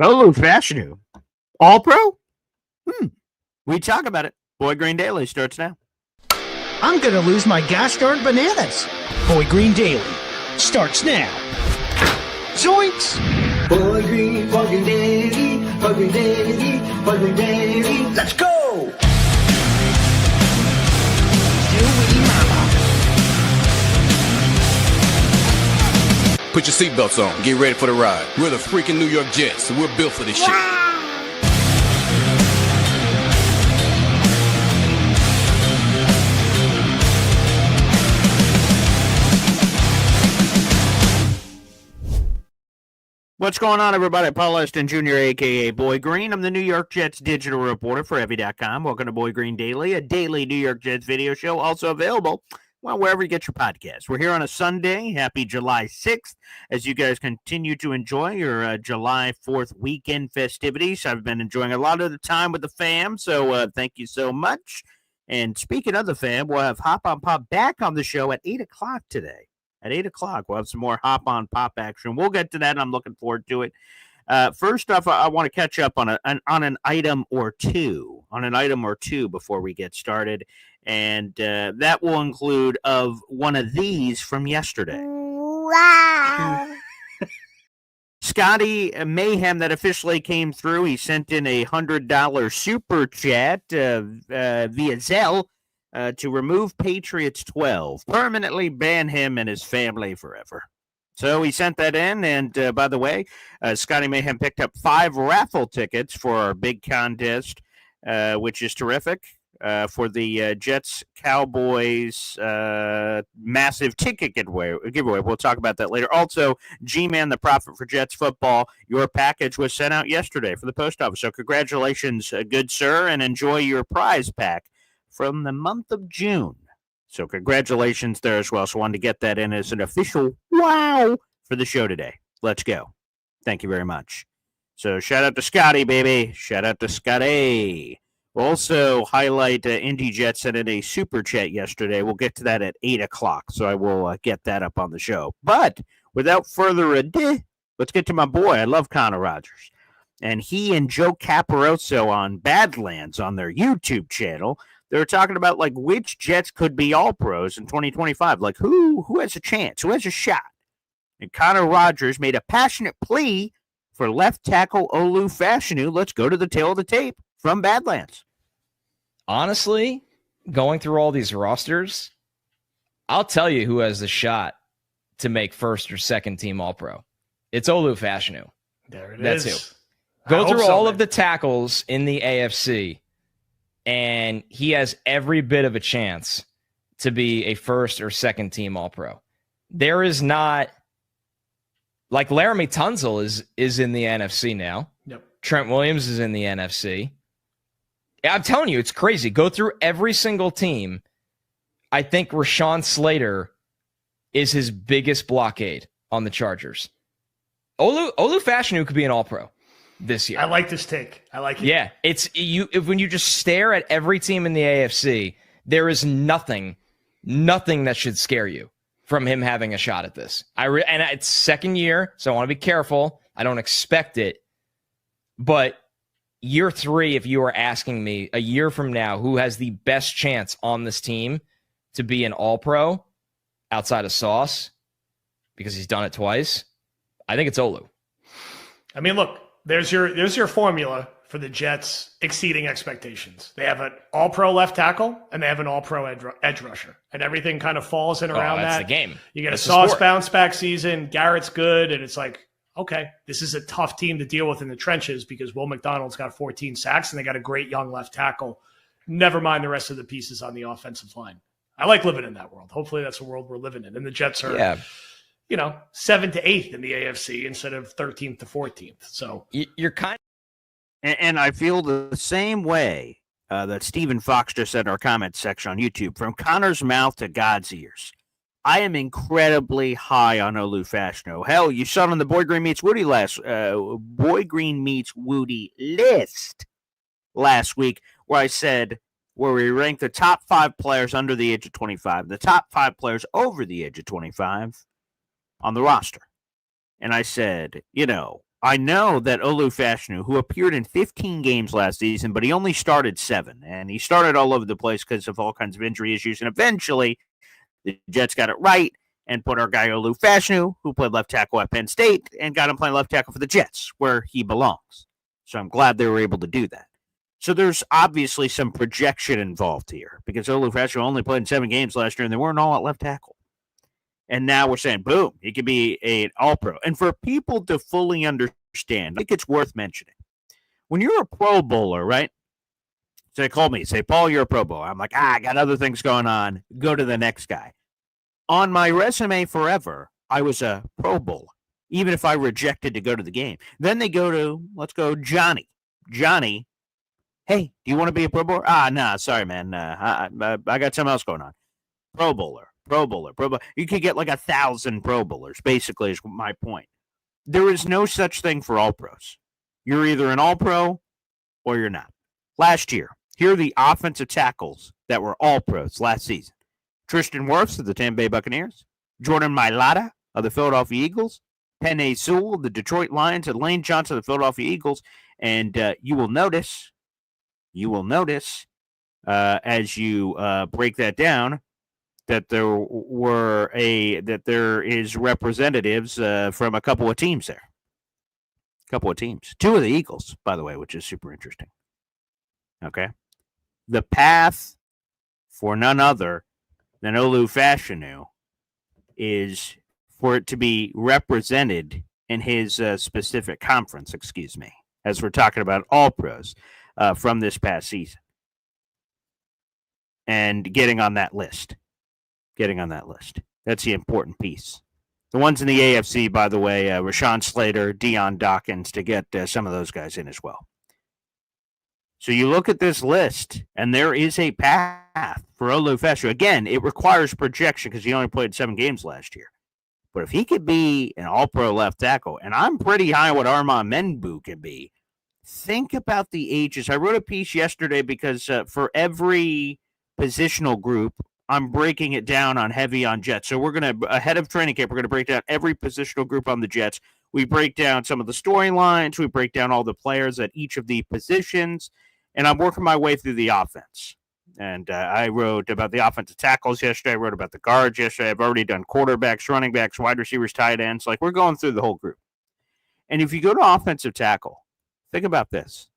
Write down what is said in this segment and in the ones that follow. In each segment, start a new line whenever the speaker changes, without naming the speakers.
Olu Fashanu. All pro? We talk about it. Boy Green Daily starts now.
I'm going to lose my gosh darn bananas. Boy Green Daily starts now. Zoinks!
Boy Green Daily, Boy Green Daily, Boy Green Daily. Let's go!
Put your seatbelts on. Get ready for the ride. We're the freaking New York Jets, so we're built for this shit.
What's going on, everybody? Paul Eston Jr., a.k.a. Boy Green. I'm the New York Jets digital reporter for Heavy.com. Welcome to Boy Green Daily, a daily New York Jets video show, also available wherever you get your podcasts. We're here on a Sunday. Happy July 6th, as you guys continue to enjoy your July 4th weekend festivities. I've been enjoying a lot of the time with the fam, so thank you so much. And speaking of the fam, we'll have Hop on Pop back on the show at 8 o'clock today. At 8 o'clock, we'll have some more Hop on Pop action. We'll get to that, and I'm looking forward to it. First off, I want to catch up on an item or two. Before we get started. And that will include of one of these from yesterday.
Wow.
Scotty Mayhem that officially came through. He sent in a $100 super chat via Zelle to remove Patriots 12, permanently ban him and his family forever. So he sent that in, and by the way, Scotty Mayhem picked up 5 raffle tickets for our big contest, which is terrific. For the Jets Cowboys massive ticket giveaway. We'll talk about that later. Also, G-Man, the prophet for Jets football, your package was sent out yesterday for the post office. So congratulations, good sir, and enjoy your prize pack from the month of June. So congratulations there as well. So I wanted to get that in as an official wow for the show today. Let's go. Thank you very much. So shout out to Scotty, baby. Shout out to Scotty. We'll also highlight Indy Jets sent in a super chat yesterday. We'll get to that at 8 o'clock, so I will get that up on the show. But without further ado, let's get to my boy. I love Connor Rogers. And he and Joe Caparoso on Badlands on their YouTube channel, they were talking about like which Jets could be All-Pros in 2025. Like who has a chance? Who has a shot? And Connor Rogers made a passionate plea for left tackle Olu Fashanu. Let's go to the tail of the tape from Badlands.
Honestly, going through all these rosters, I'll tell you who has the shot to make first or second team All-Pro. It's Olu Fashanu.
There it
That's
is.
who. Go through all of the tackles in the AFC, and he has every bit of a chance to be a first or second team All-Pro. There is not, like Laramie Tunsil is in the NFC now.
Yep.
Trent Williams is in the NFC. I'm telling you, it's crazy. Go through every single team. I think Rashawn Slater is his biggest blockade on the Chargers. Olu Fashanu could be an All-Pro this year.
I like this take. I like it.
Yeah, when you just stare at every team in the AFC, there is nothing that should scare you from him having a shot at this. And it's second year, so I want to be careful. I don't expect it, but year 3, if you were asking me a year from now who has the best chance on this team to be an All-Pro outside of Sauce, because he's done it twice, I think it's Olu.
I mean, look, there's your formula for the Jets exceeding expectations. They have an All-Pro left tackle and they have an All-Pro edge rusher, and everything kind of falls in around
that's
that.
The game.
You get
That's
a Sauce bounce back season. Garrett's good, and it's like, okay, this is a tough team to deal with in the trenches because Will McDonald's got 14 sacks and they got a great young left tackle. Never mind the rest of the pieces on the offensive line. I like living in that world. Hopefully that's the world we're living in. And the Jets are, 7th to 8th in the AFC instead of 13th to 14th. So
you're kind
of... And I feel the same way that Stephen Fox just said in our comments section on YouTube, from Connor's mouth to God's ears. I am incredibly high on Olu Fashanu. Hell, you saw it on the Boy Green Meets Woody list last week, where we ranked the top 5 players under the age of 25, the top 5 players over the age of 25 on the roster. And I said, I know that Olu Fashanu, who appeared in 15 games last season, but he only started 7, and he started all over the place because of all kinds of injury issues, and eventually the Jets got it right and put our guy Olu Fashanu, who played left tackle at Penn State, and got him playing left tackle for the Jets, where he belongs. So I'm glad they were able to do that. So there's obviously some projection involved here because Olu Fashanu only played in 7 games last year, and they weren't all at left tackle. And now we're saying, boom, he could be an all-pro. And for people to fully understand, I think it's worth mentioning. When you're a Pro Bowler, right? So they call me, say, Paul, you're a Pro Bowler. I'm like, I got other things going on. Go to the next guy. On my resume forever, I was a Pro Bowler, even if I rejected to go to the game. Then they go to, let's go, Johnny. Johnny, hey, do you want to be a Pro Bowler? Nah, sorry, man. I got something else going on. Pro Bowler. You could get like 1,000 Pro Bowlers, basically, is my point. There is no such thing for all pros. You're either an all pro or you're not. Last year, here are the offensive tackles that were all pros last season. Tristan Wirfs of the Tampa Bay Buccaneers, Jordan Mailata of the Philadelphia Eagles, Penei Sewell of the Detroit Lions, and Lane Johnson of the Philadelphia Eagles. And you will notice, as you break that down, that there is representatives from a couple of teams there. Couple of teams. 2 of the Eagles, by the way, which is super interesting. Okay. The path for none other than Olu Fashanu is for it to be represented in his specific conference, as we're talking about all pros from this past season. And getting on that list. That's the important piece. The ones in the AFC, by the way, Rashawn Slater, Deion Dawkins, to get some of those guys in as well. So you look at this list, and there is a path for Olu Fashanu. Again, it requires projection because he only played 7 games last year. But if he could be an all-pro left tackle, and I'm pretty high what Armand Menbu can be, think about the ages. I wrote a piece yesterday because for every positional group, I'm breaking it down on heavy on Jets. So we're going to, ahead of training camp, we're going to break down every positional group on the Jets. We break down some of the storylines. We break down all the players at each of the positions. And I'm working my way through the offense. And I wrote about the offensive tackles yesterday. I wrote about the guards yesterday. I've already done quarterbacks, running backs, wide receivers, tight ends. Like, we're going through the whole group. And if you go to offensive tackle, think about this.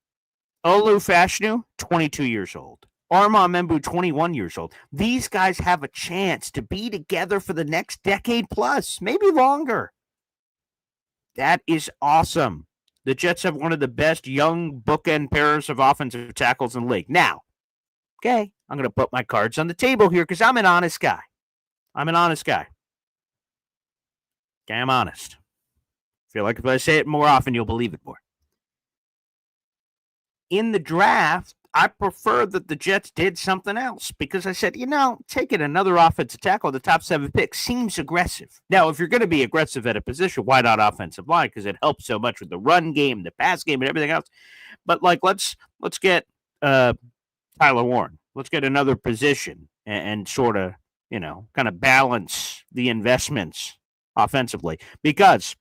Olu Fashanu, 22 years old. Armand Menbu, 21 years old. These guys have a chance to be together for the next decade plus, maybe longer. That is awesome. The Jets have one of the best young bookend pairs of offensive tackles in the league. Now, okay, I'm going to put my cards on the table here because I'm an honest guy. Okay, I'm honest. I feel like if I say it more often, you'll believe it more. In the draft, I prefer that the Jets did something else because I said, taking another offensive tackle at the top 7 picks seems aggressive. Now, if you're going to be aggressive at a position, why not offensive line? Because it helps so much with the run game, the pass game, and everything else. But let's get Tyler Warren. Let's get another position and sort of, kind of balance the investments offensively. Because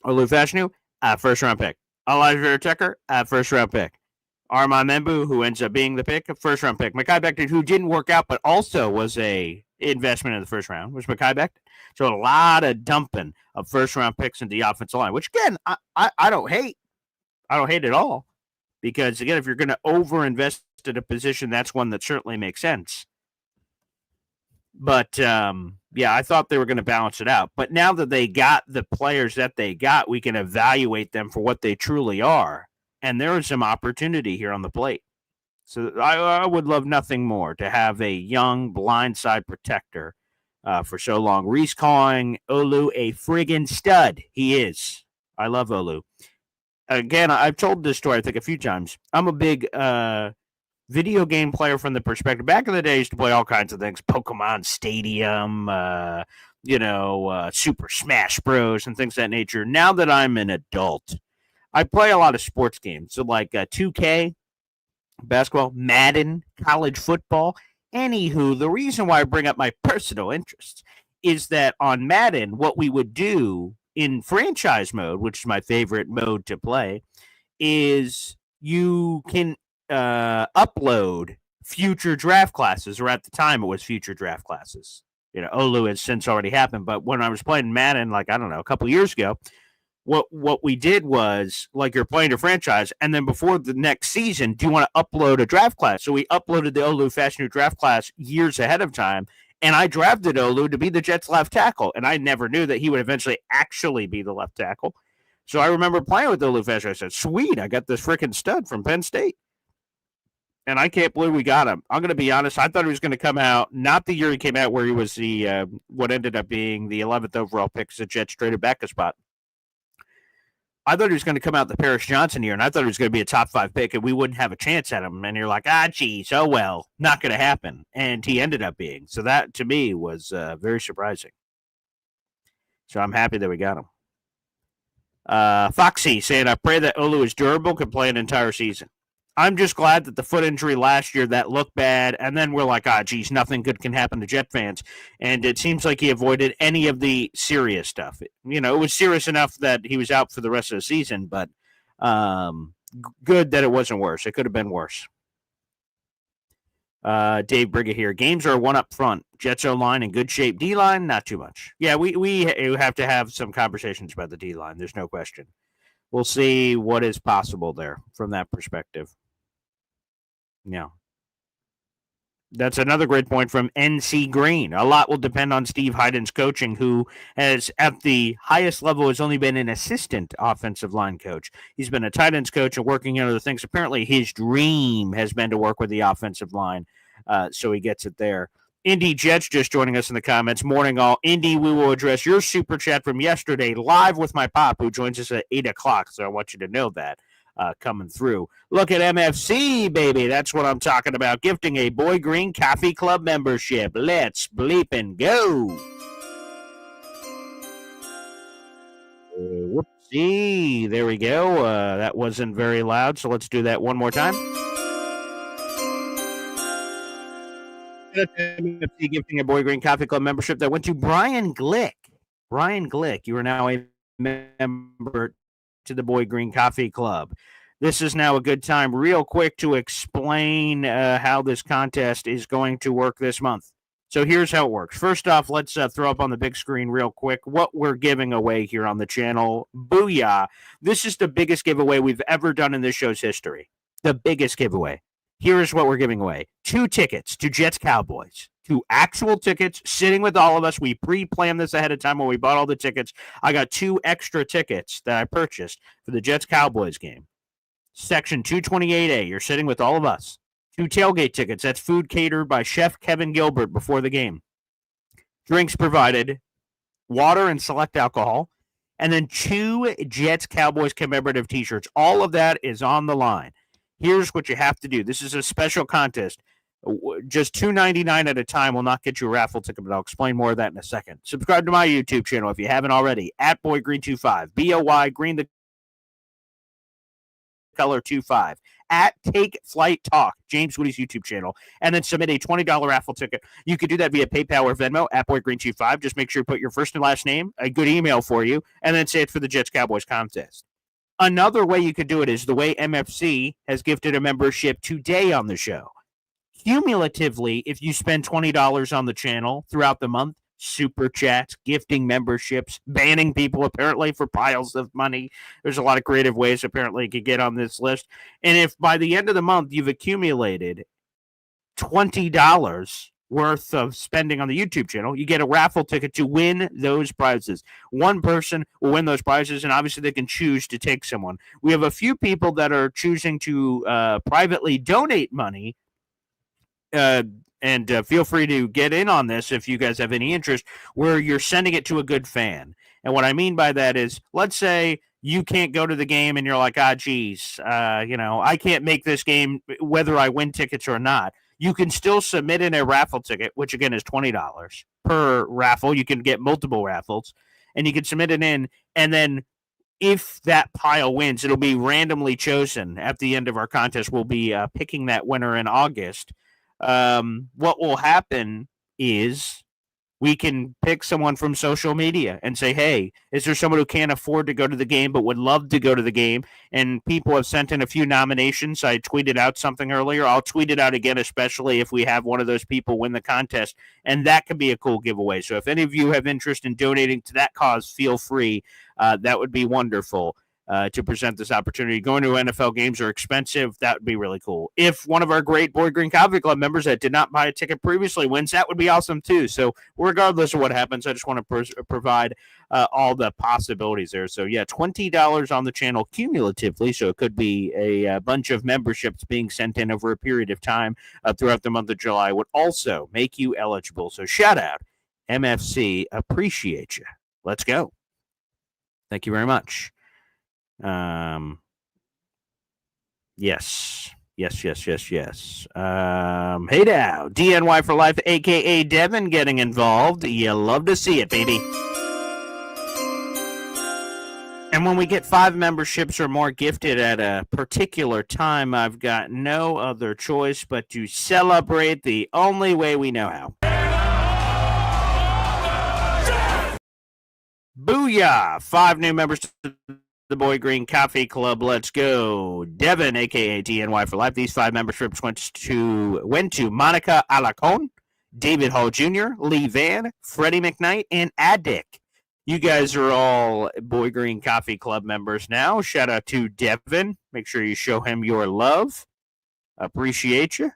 Olu Fashanu, first-round pick. Elijah Tucker, first-round pick. Armand Menbu, who ends up being the pick, a first-round pick. Mekhi Becton, who didn't work out, but also was a investment in the first round, was Mekhi Becton. So a lot of dumping of first-round picks into the offensive line, which, again, I don't hate. I don't hate at all. Because, again, if you're going to over-invest at a position, that's one that certainly makes sense. But, I thought they were going to balance it out. But now that they got the players that they got, we can evaluate them for what they truly are. And there is some opportunity here on the plate. So I would love nothing more to have a young blindside protector for so long. Reese calling Olu a friggin' stud. He is. I love Olu. Again, I've told this story, I think, a few times. I'm a big video game player from the perspective. Back in the day, I used to play all kinds of things. Pokemon Stadium, Super Smash Bros. And things of that nature. Now that I'm an adult, I play a lot of sports games, so like 2K, basketball, Madden, college football. Anywho, the reason why I bring up my personal interests is that on Madden, what we would do in franchise mode, which is my favorite mode to play, is you can upload future draft classes, or at the time it was future draft classes. Olu has since already happened, but when I was playing Madden, like, I don't know, a couple years ago, what we did was, like, you're playing a franchise, and then before the next season, do you want to upload a draft class? So we uploaded the Olu Fashanu draft class years ahead of time, and I drafted Olu to be the Jets left tackle, and I never knew that he would eventually actually be the left tackle. So I remember playing with Olu Fashanu. I said, sweet, I got this freaking stud from Penn State. And I can't believe we got him. I'm going to be honest. I thought he was going to come out, not the year he came out where he was the what ended up being the 11th overall pick as the Jets traded back a spot. I thought he was going to come out the Paris Johnson year, and I thought he was going to be a top 5 pick, and we wouldn't have a chance at him. And you're like, geez, oh, well, not going to happen. And he ended up being. So that, to me, was very surprising. So I'm happy that we got him. Foxy saying, I pray that Olu is durable, can play an entire season. I'm just glad that the foot injury last year, that looked bad, and then we're like, geez, nothing good can happen to Jet fans. And it seems like he avoided any of the serious stuff. It was serious enough that he was out for the rest of the season, but good that it wasn't worse. It could have been worse. Dave Briga here. Games are one up front. Jets O-line in good shape. D-line, not too much. Yeah, we have to have some conversations about the D-line. There's no question. We'll see what is possible there from that perspective. Yeah. That's another great point from NC Green. A lot will depend on Steve Hyden's coaching, who has, at the highest level, has only been an assistant offensive line coach. He's been a tight ends coach and working on other things. Apparently, his dream has been to work with the offensive line, so he gets it there. Indy Jets just joining us in the comments. Morning, all. Indy, we will address your super chat from yesterday live with my pop, who joins us at 8 o'clock, so I want you to know that. Coming through. Look at MFC, baby. That's what I'm talking about. Gifting a Boy Green Coffee Club membership. Let's bleep and go. Whoopsie. There we go. That wasn't very loud, so let's do that one more time. MFC gifting a Boy Green Coffee Club membership that went to Brian Glick. Brian Glick, you are now a member to the Boy Green Coffee Club. This is now a good time real quick to explain how this contest is going to work this month. So here's how it works. First off, let's throw up on the big screen real quick what we're giving away here on the channel. Booyah. This is the biggest giveaway we've ever done in this show's history. The biggest giveaway. Here's what we're giving away. 2 tickets to Jets Cowboys. 2 actual tickets sitting with all of us. We pre-planned this ahead of time when we bought all the tickets. I got 2 extra tickets that I purchased for the Jets Cowboys game. Section 228A, you're sitting with all of us. 2 tailgate tickets. That's food catered by Chef Kevin Gilbert before the game. Drinks provided, water and select alcohol, and then 2 Jets Cowboys commemorative t-shirts. All of that is on the line. Here's what you have to do. This is a special contest. Just $2.99 at a time will not get you a raffle ticket, but I'll explain more of that in a second. Subscribe to my YouTube channel if you haven't already, at BoyGreen25, BOY Green the color 25, at Take Flight Talk, James Woody's YouTube channel, and then submit a $20 raffle ticket. You can do that via PayPal or Venmo at BoyGreen25. Just make sure you put your first and last name, a good email for you, and then say it's for the Jets Cowboys contest. Another way you could do it is the way MFC has gifted a membership today on the show. Cumulatively, if you spend $20 on the channel throughout the month, super chats, gifting memberships, banning people apparently for piles of money. There's a lot of creative ways apparently you could get on this list. And if by the end of the month you've accumulated $20 worth of spending on the YouTube channel, you get a raffle ticket to win those prizes. One person will win those prizes, and obviously they can choose to take someone. We have a few people that are choosing to privately donate money. And feel free to get in on this if you guys have any interest, where you're sending it to a good fan. And what I mean by that is, let's say you can't go to the game and you're like, geez, I can't make this game whether I win tickets or not. You can still submit in a raffle ticket, which again is $20 per raffle. You can get multiple raffles, and you can submit it in, and then if that pile wins, it'll be randomly chosen at the end of our contest. We'll be picking that winner in August. What will happen is We can pick someone from social media and say, hey, is there someone who can't afford to go to the game but would love to go to the game? And people have sent in a few nominations. I tweeted out something earlier. I'll tweet it out again, especially if we have one of those people win the contest. And that could be a cool giveaway. So if any of you have interest in donating to that cause, feel free. That would be wonderful. To present this opportunity. Going to NFL games are expensive. That would be really cool. If one of our great Boyd Green Coffee Club members that did not buy a ticket previously wins, that would be awesome too. So regardless of what happens, I just want to provide all the possibilities there. So yeah, $20 on the channel cumulatively. So it could be a bunch of memberships being sent in over a period of time throughout the month of July would also make you eligible. So shout out MFC. Appreciate you. Let's go. Thank you very much. Yes. Hey now, DNY for life, aka Devin, getting involved. You love to see it, baby. And when we get 5 memberships or more gifted at a particular time, I've got no other choice but to celebrate the only way we know how. Booyah! 5 new members to the Boyd Green Coffee Club. Let's go. Devin, a.k.a. DNY for life. These 5 memberships went to Monica Alacon, David Hall Jr., Lee Van, Freddie McKnight, and Addick. You guys are all Boyd Green Coffee Club members now. Shout out to Devin. Make sure you show him your love. Appreciate you.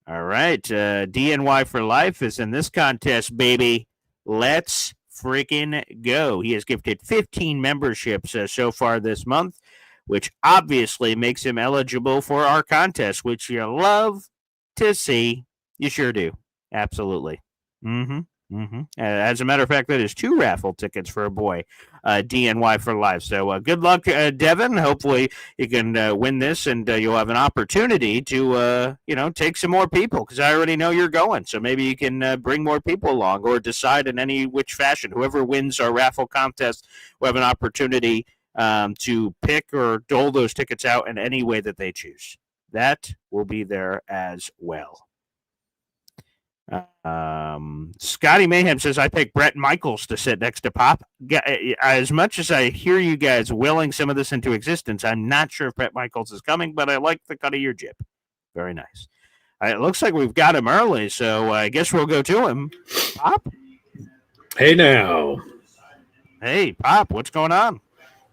All right. DNY for life is in this contest, baby. Let's freaking go. He has gifted 15 memberships so far this month, which obviously makes him eligible for our contest, which you love to see. You sure do. Absolutely. As a matter of fact, that is 2 raffle tickets for a boy, DNY for life. So good luck, Devin. Hopefully you can win this, and you'll have an opportunity to, take some more people, because I already know you're going. So maybe you can bring more people along, or decide in any which fashion. Whoever wins our raffle contest will have an opportunity to pick or dole those tickets out in any way that they choose. That will be there as well. Scotty Mayhem says, I picked Brett Michaels to sit next to Pop. As much as I hear you guys willing some of this into existence, I'm not sure if Brett Michaels is coming, but I like the cut of your jib. Very nice. It looks like we've got him early, so I guess we'll go to him. Pop?
Hey now.
Hey, Pop, what's going on?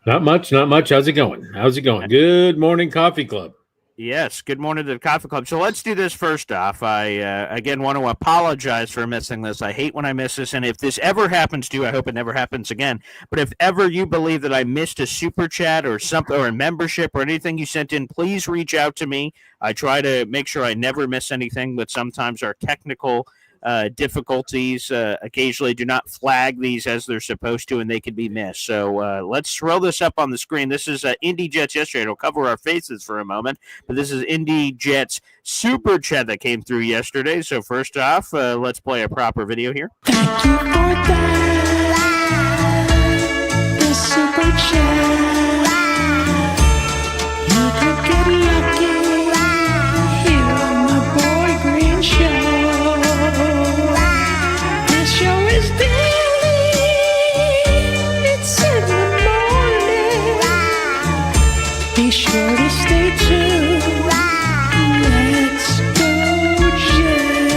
Not much. How's it going? Good morning, Coffee Club.
Yes, good morning to the Coffee Club. So let's do this first off. I, again, want to apologize for missing this. I hate when I miss this, and if this ever happens to you, I hope it never happens again. But if ever you believe that I missed a super chat or something, or a membership or anything you sent in, please reach out to me. I try to make sure I never miss anything, but sometimes our technical difficulties occasionally do not flag these as they're supposed to, and they can be missed. So let's throw this up on the screen. This is Indy Jets yesterday. It'll cover our faces for a moment, but this is Indy Jets super chat that came through yesterday. So first off, let's play a proper video here.
Thank you for that. The super chat. You could get lucky here on the Boyd Green Show. This show is daily. It's in the morning. Be sure to stay tuned. Let's go, Jets.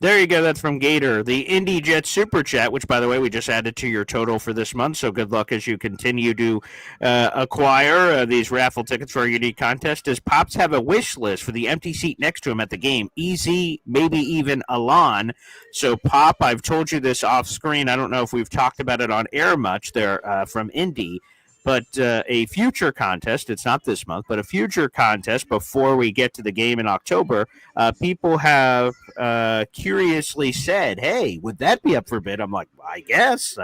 There you go. That's from Gator, the Indy Jets Super Chat, which, by the way, we just added to your total for this month. So good luck as you continue to acquire these raffle tickets for our unique contest. Does Pops have a wish list for the empty seat next to him at the game? Easy, maybe even Alon. So, Pop, I've told you this off screen. I don't know if we've talked about it on air much there from Indy. But a future contest, it's not this month, but a future contest before we get to the game in October, people have curiously said, hey, would that be up for bid? I'm like, I guess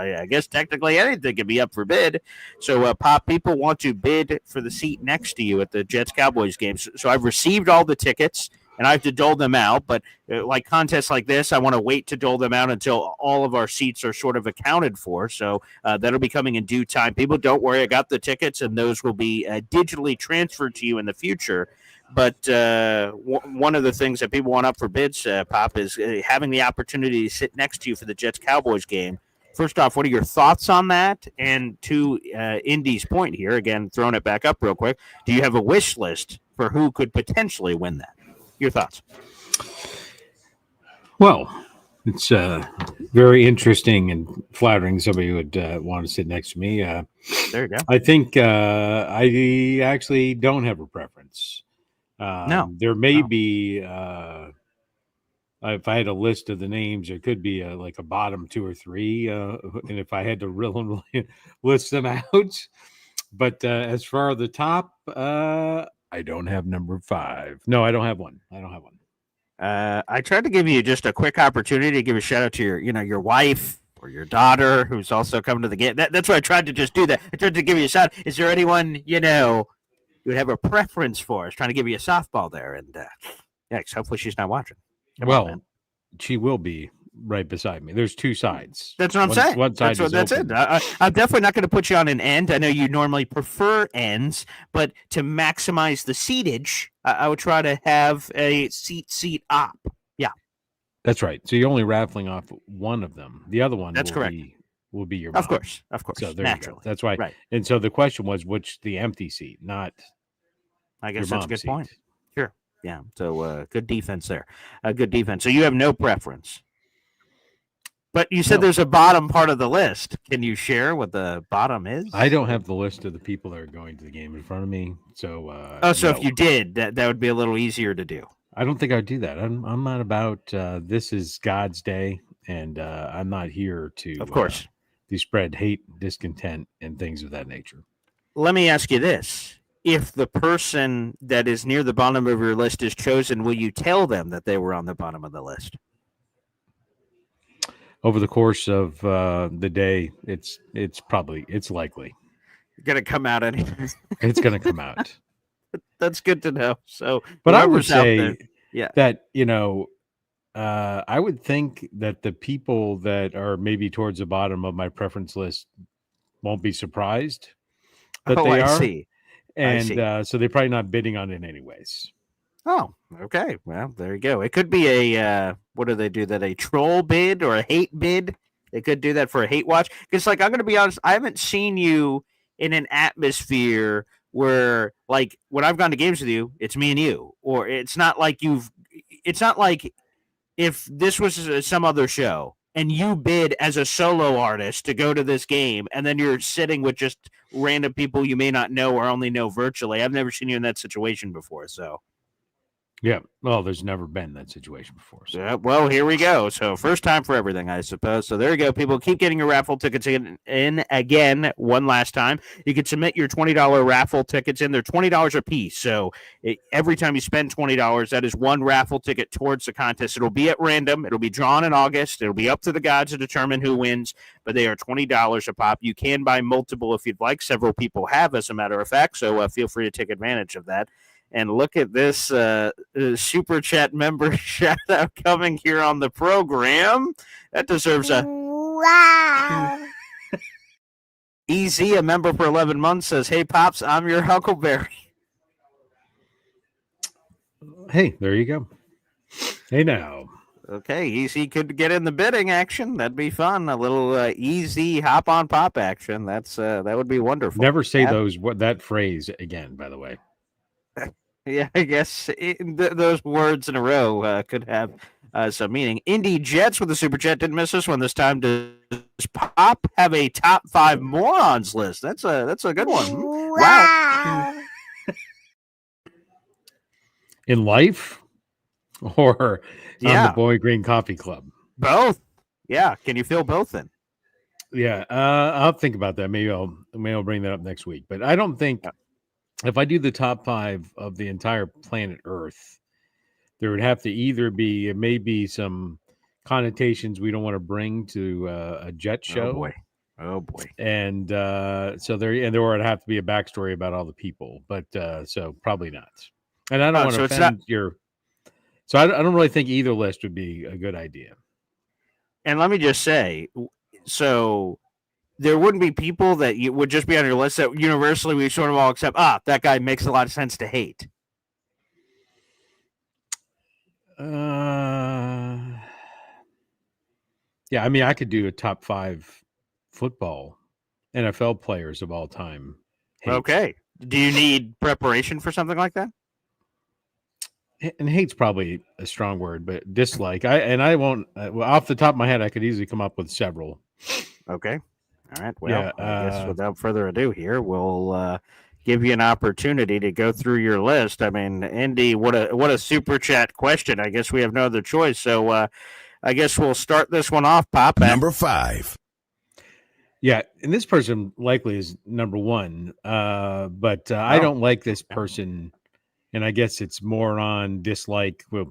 technically anything could be up for bid. So, Pop, people want to bid for the seat next to you at the Jets-Cowboys game. So I've received all the tickets, and I have to dole them out. But like contests like this, I want to wait to dole them out until all of our seats are sort of accounted for. So that'll be coming in due time. People, don't worry. I got the tickets, and those will be digitally transferred to you in the future. But one of the things that people want up for bids, Pop, is having the opportunity to sit next to you for the Jets-Cowboys game. First off, what are your thoughts on that? And to Indy's point here, again, throwing it back up real quick, do you have a wish list for who could potentially win that? Your thoughts?
Well, it's very interesting and flattering somebody would want to sit next to me.
There you go.
I think I actually don't have a preference.
No.
There may be, if I had a list of the names, there could be like a bottom 2 or 3. And if I had to really list them out. But as far as the top, I don't have number 5. No, I don't have one.
I tried to give you just a quick opportunity to give a shout out to your wife or your daughter who's also coming to the game. That's why I tried to just do that. I tried to give you a shout. Is there anyone you would have a preference for? I was trying to give you a softball there, and hopefully she's not watching. Come on, man.
She will be right beside me. There's 2 sides.
That's what I'm saying.
One side
that's it. I'm definitely not going to put you on an end. I know you normally prefer ends, but to maximize the seatage, I would try to have a seat op. Yeah,
that's right. So you're only raffling off one of them. The other one,
that's correct.
Will be your mom.
Of course.
So there
naturally.
You go. That's right.
Right.
And so the question was, which the empty seat, not.
I guess
your
that's a good
seat.
point. Sure. Yeah. So good defense there. Good defense. So you have no preference. But you said there's a bottom part of the list. Can you share what the bottom is?
I don't have the list of the people that are going to the game in front of me. So.
So if you did, that would be a little easier to do.
I don't think I'd do that. I'm not about. This is God's day, and I'm not here to.
Of course.
To spread hate, discontent, and things of that nature.
Let me ask you this. If the person that is near the bottom of your list is chosen, will you tell them that they were on the bottom of the list?
Over the course of the day, it's likely.
Going to come out anyway.
It's going to come out.
That's good to know. So,
but I would say that, I would think that the people that are maybe towards the bottom of my preference list won't be surprised that they are.
See.
And so they're probably not bidding on it anyways.
Oh, okay. Well, there you go. It could be what do they do? That a troll bid or a hate bid? They could do that for a hate watch. Because, I'm going to be honest, I haven't seen you in an atmosphere where, when I've gone to games with you, it's me and you. Or it's not like if this was some other show and you bid as a solo artist to go to this game and then you're sitting with just random people you may not know or only know virtually. I've never seen you in that situation before, so.
Yeah, well, there's never been that situation before. So.
Well, here we go. So first time for everything, I suppose. So there you go. People keep getting your raffle tickets in again one last time. You can submit your $20 raffle tickets in. They're $20 a piece. So every time you spend $20, that is one raffle ticket towards the contest. It'll be at random. It'll be drawn in August. It'll be up to the gods to determine who wins, but they are $20 a pop. You can buy multiple if you'd like. Several people have, as a matter of fact, so feel free to take advantage of that. And look at this Super Chat member shout out coming here on the program. That deserves a
wow.
Easy, a member for 11 months, says, "Hey, Pops, I'm your Huckleberry."
Hey, there you go. Hey, now.
Okay, Easy could get in the bidding action. That'd be fun. A little easy hop on pop action. That would be wonderful.
Never say that phrase again, by the way.
Yeah, I guess those words in a row could have some meaning. Indy Jets with the Super Chat didn't miss this one this time. Does Pop have a top 5 morons list? That's a good one. Wow.
In life or on the Boy Green Coffee Club?
Both. Yeah. Can you fill both in?
Yeah. I'll think about that. Maybe I'll bring that up next week. But I don't think if I do the top 5 of the entire planet Earth, there would have to either be maybe some connotations we don't want to bring to a Jet show.
Oh boy.
And so there would have to be a backstory about all the people. But so probably not. And I don't want to offend your. So I don't really think either list would be a good idea.
And let me just say, so there wouldn't be people that you would just be on your list that universally we sort of all accept, that guy makes a lot of sense to hate.
Yeah, I mean, I could do a top 5 football NFL players of all time. Hate.
Okay. Do you need preparation for something like that?
And hate's probably a strong word, but dislike. I won't. Well, off the top of my head, I could easily come up with several.
Okay. All right. Well,
Yeah,
I guess without further ado, here we'll give you an opportunity to go through your list. I mean, Indy, what a super chat question. I guess we have no other choice. So I guess we'll start this one off, Pop.
Number 5.
Yeah, and this person likely is number 1, but I don't like this person, and I guess it's more on dislike. We'll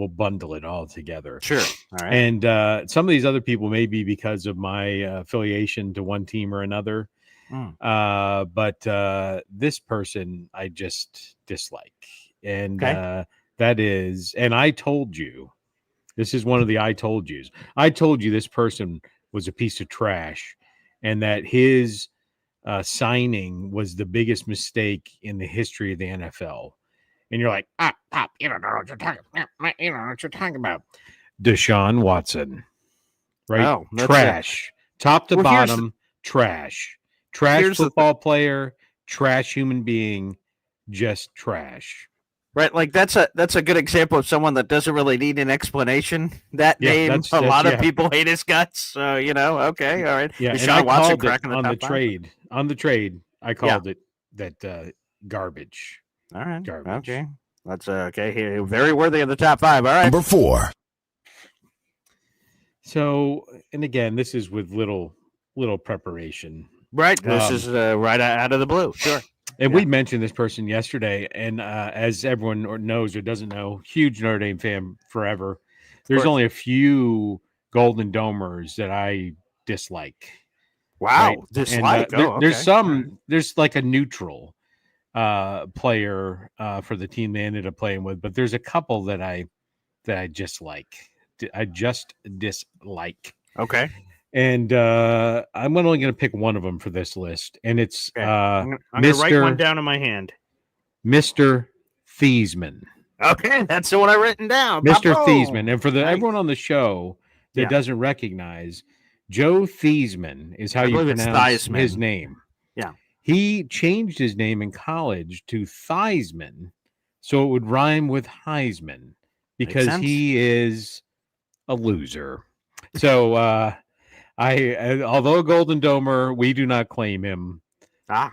bundle it all together.
Sure. All right.
And some of these other people may be because of my affiliation to one team or another, but this person I just dislike, and that is, and I told you, this is one of the I told yous. I told you this person was a piece of trash, and that his signing was the biggest mistake in the history of the NFL. And you're like, Pop, you don't know what you're talking about. You don't know what you're talking about. Deshaun Watson, right?
Oh,
trash, top to bottom, trash football player, trash human being, just trash.
Right, like that's a good example of someone that doesn't really need an explanation. That name, a lot of people hate his guts. So okay, all right.
Yeah,
Deshaun
and
Watson
cracking on the trade. On the trade, I called it that garbage.
All right,
garbage.
Okay, that's okay. Here, very worthy of the top 5. All right,
Number 4.
So, and again, this is with little preparation.
Right, this is right out of the blue. Sure.
And we mentioned this person yesterday, and as everyone knows or doesn't know, huge Notre Dame fan forever. There's only a few Golden Domers that I dislike.
Wow,
right?
dislike.
And, there's some. There's like a neutral player for the team they ended up playing with, but there's a couple that I just like. I just dislike.
Okay.
And I'm only going to pick one of them for this list, and it's
I'm going to write one down in my hand.
Mr. Thiesman.
Okay, that's the one I've written down.
Mr. Thiesman. And for everyone on the show that doesn't recognize, Joe Thiesman is how you pronounce his name.
Yeah.
He changed his name in college to Theismann so it would rhyme with Heisman because he is a loser. So although a Golden Domer, we do not claim him.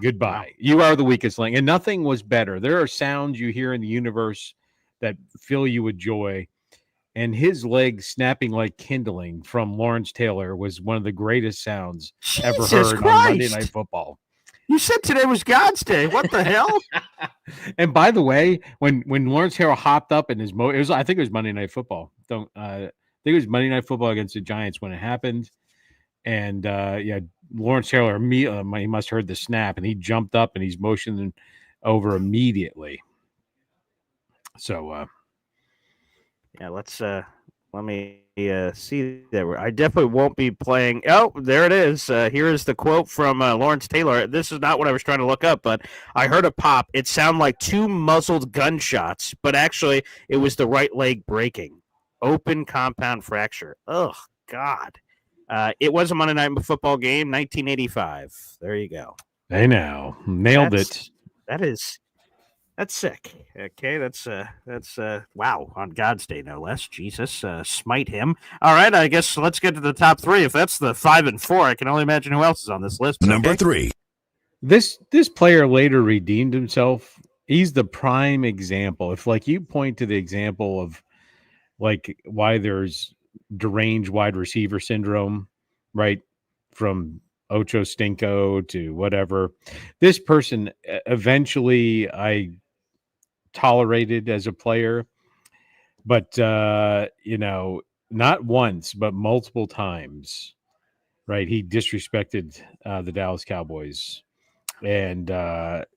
Goodbye. Wow. You are the weakest link. And nothing was better. There are sounds you hear in the universe that fill you with joy. And his leg snapping like kindling from Lawrence Taylor was one of the greatest sounds ever heard on Monday Night Football.
You said today was God's day. What the hell?
And by the way, when Lawrence Taylor hopped up in his I think it was Monday Night Football. I think it was Monday Night Football against the Giants when it happened. And Lawrence Taylor, he must have heard the snap, and he jumped up and he's motioning over immediately. So,
let me see there. I definitely won't be playing. Oh, there it is. Here is the quote from Lawrence Taylor. This is not what I was trying to look up, but I heard a pop. It sounded like 2 muzzled gunshots, but actually it was the right leg breaking. Open compound fracture. Oh, God. It was a Monday Night Football game, 1985. There you go.
Hey, now nailed it.
That's sick. Okay, that's wow, on God's day, no less. Jesus, smite him. All right, I guess let's get to the top 3. If that's the 5 and 4, I can only imagine who else is on this list.
Number 3.
This player later redeemed himself. He's the prime example. If you point to the example of why there's deranged wide receiver syndrome, right? From Ocho Stinko to whatever. This person eventually I tolerated as a player, but not once, but multiple times, right? He disrespected the Dallas Cowboys. And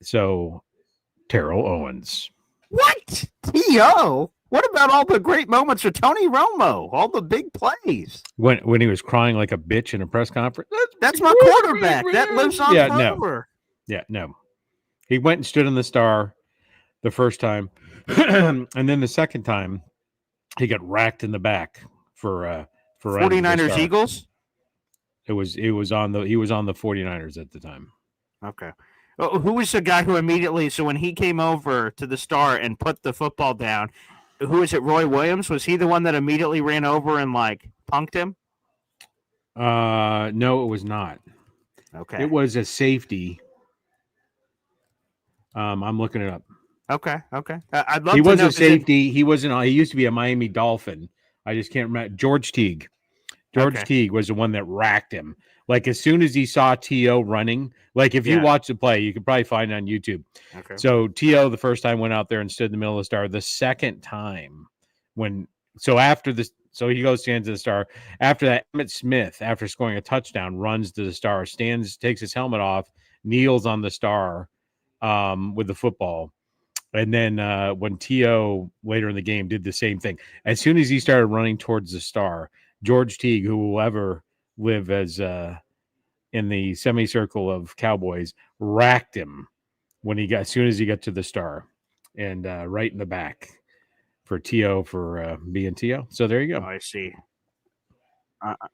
so Terrell Owens.
What? T.O.? What about all the great moments with Tony Romo? All the big plays?
When he was crying like a bitch in a press conference?
That's my quarterback. That lives on forever.
No. He went and stood in the star the first time. And then the second time, he got racked in the back for for running to the
49ers
star.
Eagles?
He was on the 49ers at the time.
Okay. Who was the guy who immediately, so when he came over to the star and put the football down, who is it, Roy Williams? Was he the one that immediately ran over and, like, punked him?
No, it was not.
Okay.
It was a safety. I'm looking it up.
Okay. I'd love
He
to
was
know.
a safety. He wasn't. He used to be a Miami Dolphin. I just can't remember. George Teague. George Teague was the one that racked him. Like as soon as he saw T.O. running, like if you watch the play, you could probably find it on YouTube.
Okay.
So T.O. the first time went out there and stood in the middle of the star. The second time so he goes stands to the star. After that, Emmitt Smith, after scoring a touchdown, runs to the star, takes his helmet off, kneels on the star with the football. And then when T.O. later in the game did the same thing, as soon as he started running towards the star, George Teague, who will ever live as in the semicircle of Cowboys, racked him as soon as he got to the star, and right in the back for T.O. for being T.O. So there you go.
Oh, I see.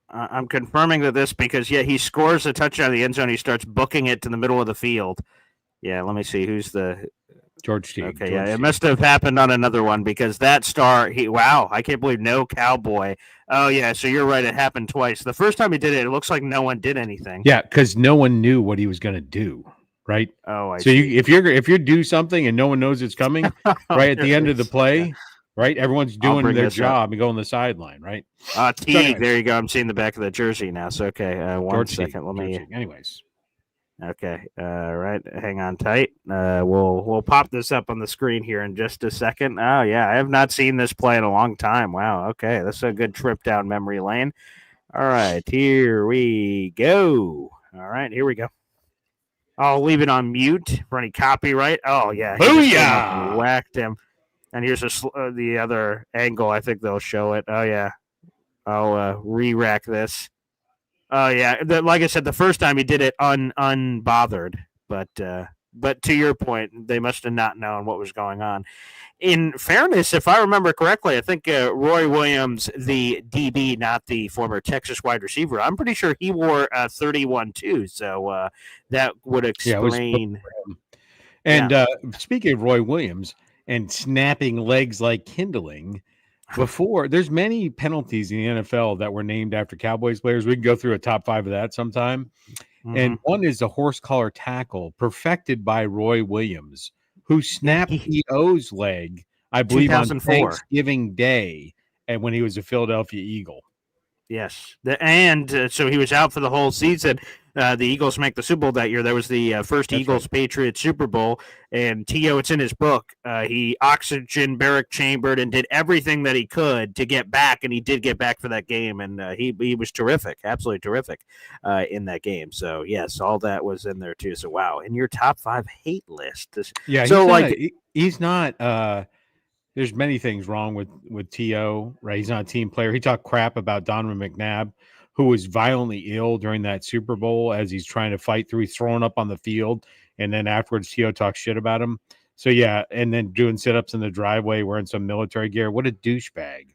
I'm confirming that this because he scores a touchdown in the end zone. He starts booking it to the middle of the field. Yeah, let me see who's the
George Teague.
Okay,
George
it
Teague.
must have happened on another one because that star. I can't believe no Cowboy. Oh yeah, so you're right. It happened twice. The first time he did it, it looks like no one did anything.
Yeah, because no one knew what he was going to do. Right.
Oh, I
so
see.
if you do something and no one knows it's coming, right at the end of the play, right, everyone's doing their job and going the sideline, right?
Teague. There you go. I'm seeing the back of the jersey now. So okay, one second.
Teague,
Let me.
Anyways.
Okay. Right. Hang on tight. We'll pop this up on the screen here in just a second. Oh yeah, I have not seen this play in a long time. Wow. Okay, that's a good trip down memory lane. All right, here we go. All right, here we go. I'll leave it on mute for any copyright. Oh yeah,
booyah!
Whacked him. And here's the other angle. I think they'll show it. Oh yeah, I'll re-rack this. Oh yeah, like I said, the first time he did it unbothered, but to your point, they must have not known what was going on. In fairness, if I remember correctly, I think Roy Williams, the DB, not the former Texas wide receiver, I'm pretty sure he wore 31 too. So that would explain.
And speaking of Roy Williams and snapping legs like kindling. Before, there's many penalties in the NFL that were named after Cowboys players. We can go through a top 5 of that sometime. Mm-hmm. And one is the horse collar tackle perfected by Roy Williams, who snapped T.O.'s leg, I believe, on Thanksgiving Day, and when he was a Philadelphia Eagle.
Yes. So he was out for the whole season. The Eagles make the Super Bowl that year. That was the first Eagles-Patriots Super Bowl. And T.O., it's in his book. He oxygen barrack chambered and did everything that he could to get back, and he did get back for that game. And he was terrific, absolutely terrific in that game. So, yes, all that was in there, too. So, wow, in your top 5 hate list.
He's not there's many things wrong with T.O., right? He's not a team player. He talked crap about Donovan McNabb, who was violently ill during that Super Bowl as he's trying to fight through. He's throwing up on the field, and then afterwards T.O. talks shit about him. So, yeah, and then doing sit-ups in the driveway wearing some military gear. What a douchebag.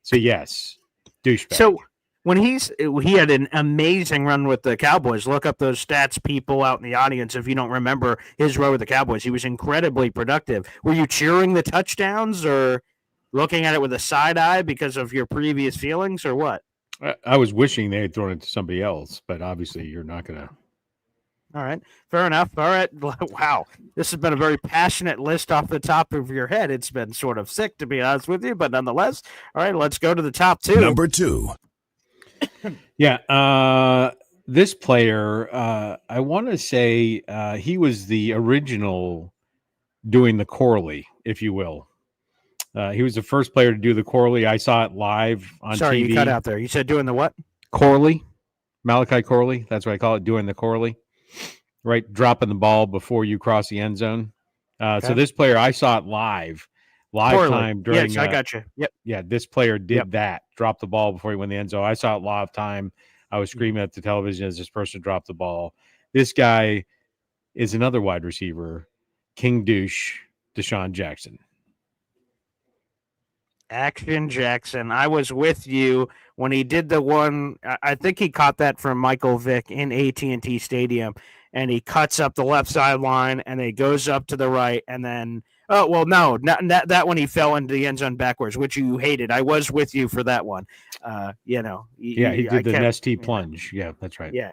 So, yes, douchebag.
So, when he had an amazing run with the Cowboys. Look up those stats, people out in the audience, if you don't remember his run with the Cowboys. He was incredibly productive. Were you cheering the touchdowns or looking at it with a side eye because of your previous feelings or what?
I was wishing they had thrown it to somebody else, but obviously you're not going to.
All right. Fair enough. All right. Wow. This has been a very passionate list off the top of your head. It's been sort of sick, to be honest with you, but nonetheless. All right. Let's go to the top 2.
Number 2.
Yeah. This player, I want to say he was the original doing the Corley, if you will. He was the first player to do the Corley. I saw it live on
Sorry,
TV.
You cut out there. You said doing the what?
Corley. Malachi Corley. That's what I call it, doing the Corley. Right? Dropping the ball before you cross the end zone. So this player, I saw it live
Corley.
time during.
Yes, I got you. Yep.
Yeah, this player did that. Dropped the ball before he went in the end zone. I saw it live time. I was screaming at the television as this person dropped the ball. This guy is another wide receiver, King Douche, Deshaun Jackson.
Action Jackson. I was with you when he did the one. I think he caught that from Michael Vick in AT&T Stadium, and he cuts up the left sideline, and he goes up to the right, and then no, not that one. He fell into the end zone backwards, which you hated. I was with you for that one.
He did the Nestea plunge. Yeah, that's right.
Yeah,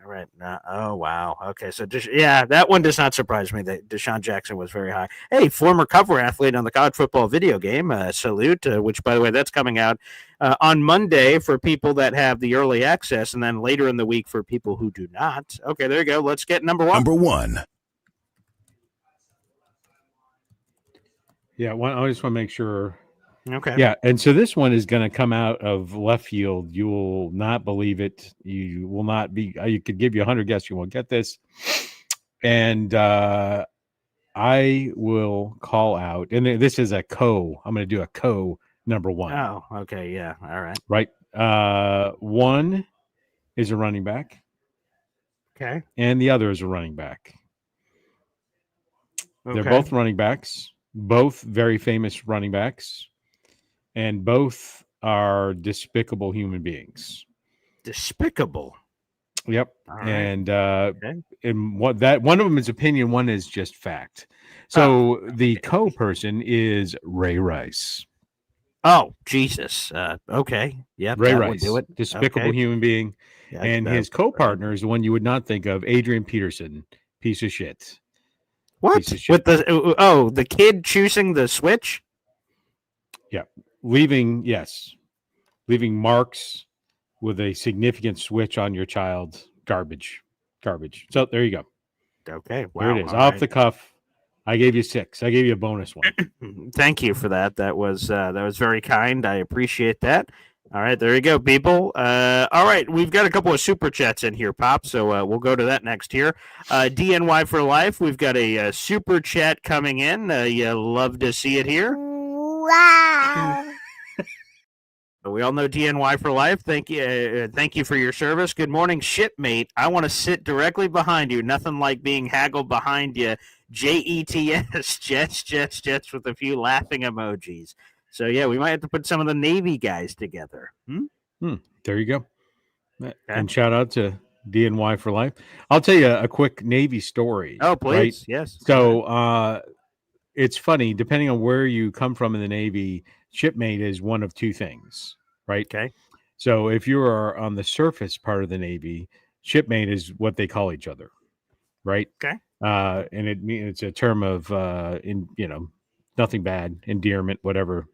right. Oh, wow. Okay, so that one does not surprise me that Deshaun Jackson was very high. Hey, former cover athlete on the college football video game, Salute, which, by the way, that's coming out on Monday for people that have the early access, and then later in the week for people who do not. Okay, there you go. Let's get number one.
Number one.
Yeah, I just want to make sure.
Okay.
Yeah, and so this one is going to come out of left field. You will not believe it. You will not be. You could give you 100 guesses. You won't get this. And I will call out. And this is a co. I'm going to do a co number one.
Oh, okay. Yeah. All right.
Right. One is a running back.
Okay.
And the other is a running back.
Okay.
They're both running backs. Both very famous running backs. And both are despicable human beings.
Despicable.
Yep.
Right.
And and one of them is opinion, one is just fact. So the co-person is Ray Rice.
Oh, Jesus. Okay. Yep.
Ray
that
Rice,
would do it.
despicable human being.
Yeah,
and his co-partner is the one you would not think of, Adrian Peterson, piece of shit.
What?
Piece of shit.
With the kid choosing the switch?
Yeah. Leaving marks with a significant switch on your child. Garbage. So there you go.
Okay. Wow.
There it is. Off the cuff. I gave you 6. I gave you a bonus one.
Thank you for that. That was very kind. I appreciate that. All right, there you go, people. All right, we've got a couple of super chats in here, Pop. So we'll go to that next here. DNY for life. We've got a super chat coming in. You love to see it here.
Wow.
We all know DNY for life. Thank you for your service. Good morning, shipmate. I want to sit directly behind you. Nothing like being haggled behind you. JETS, Jets, with a few laughing emojis. So, yeah, we might have to put some of the Navy guys together.
There you go. Okay. And shout out to DNY for life. I'll tell you a quick Navy story.
Oh, please.
Right?
Yes.
So it's funny, depending on where you come from in the Navy, shipmate is one of two things, right?
Okay.
So if you are on the surface part of the Navy, shipmate is what they call each other, right?
Okay.
And it's a term of, nothing bad, endearment, whatever.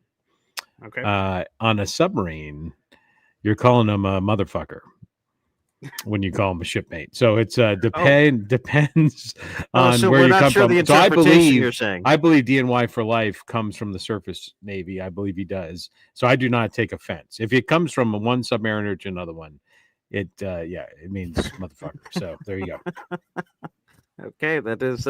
Okay.
On a submarine, you're calling them a motherfucker when you call them a shipmate. So it's depends on
so
where
we're
you
not
come
sure
from.
the
So I
interpretation you're saying.
believe DNY for life comes from the surface Navy. I believe he does. So I do not take offense. If it comes from one submariner to another one, it means motherfucker. So there you go.
Okay, that is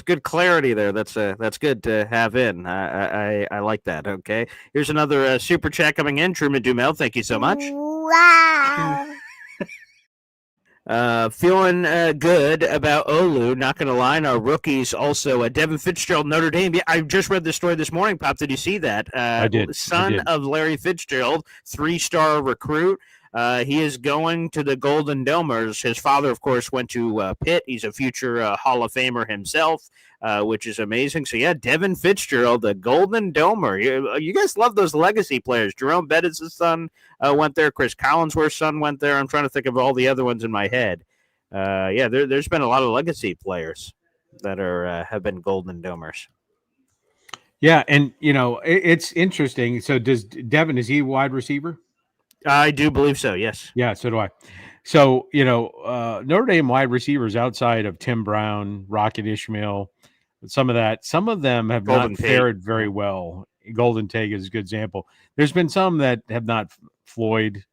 good clarity there. That's good to have in. I like that. Okay, here's another super chat coming in. Truman Dumel, thank you so much.
Wow.
Feeling good about Olu. Not going to lie, our rookies also. Devin Fitzgerald, Notre Dame. I just read the story this morning, Pop. Did you see that?
I did.
Son of Larry Fitzgerald, 3-star recruit. He is going to the Golden Domers. His father, of course, went to Pitt. He's a future Hall of Famer himself, which is amazing. So, yeah, Devin Fitzgerald, the Golden Domer. You guys love those legacy players. Jerome Bettis' son went there. Chris Collinsworth's son went there. I'm trying to think of all the other ones in my head. There's been a lot of legacy players that have been Golden Domers.
Yeah, and, it's interesting. So Devin, is he a wide receiver?
I do believe so, yes.
Yeah, so do I. So, Notre Dame wide receivers outside of Tim Brown, Rocket Ishmael, some of them have not fared very well. Golden Tate is a good example. There's been some that have not. Floyd,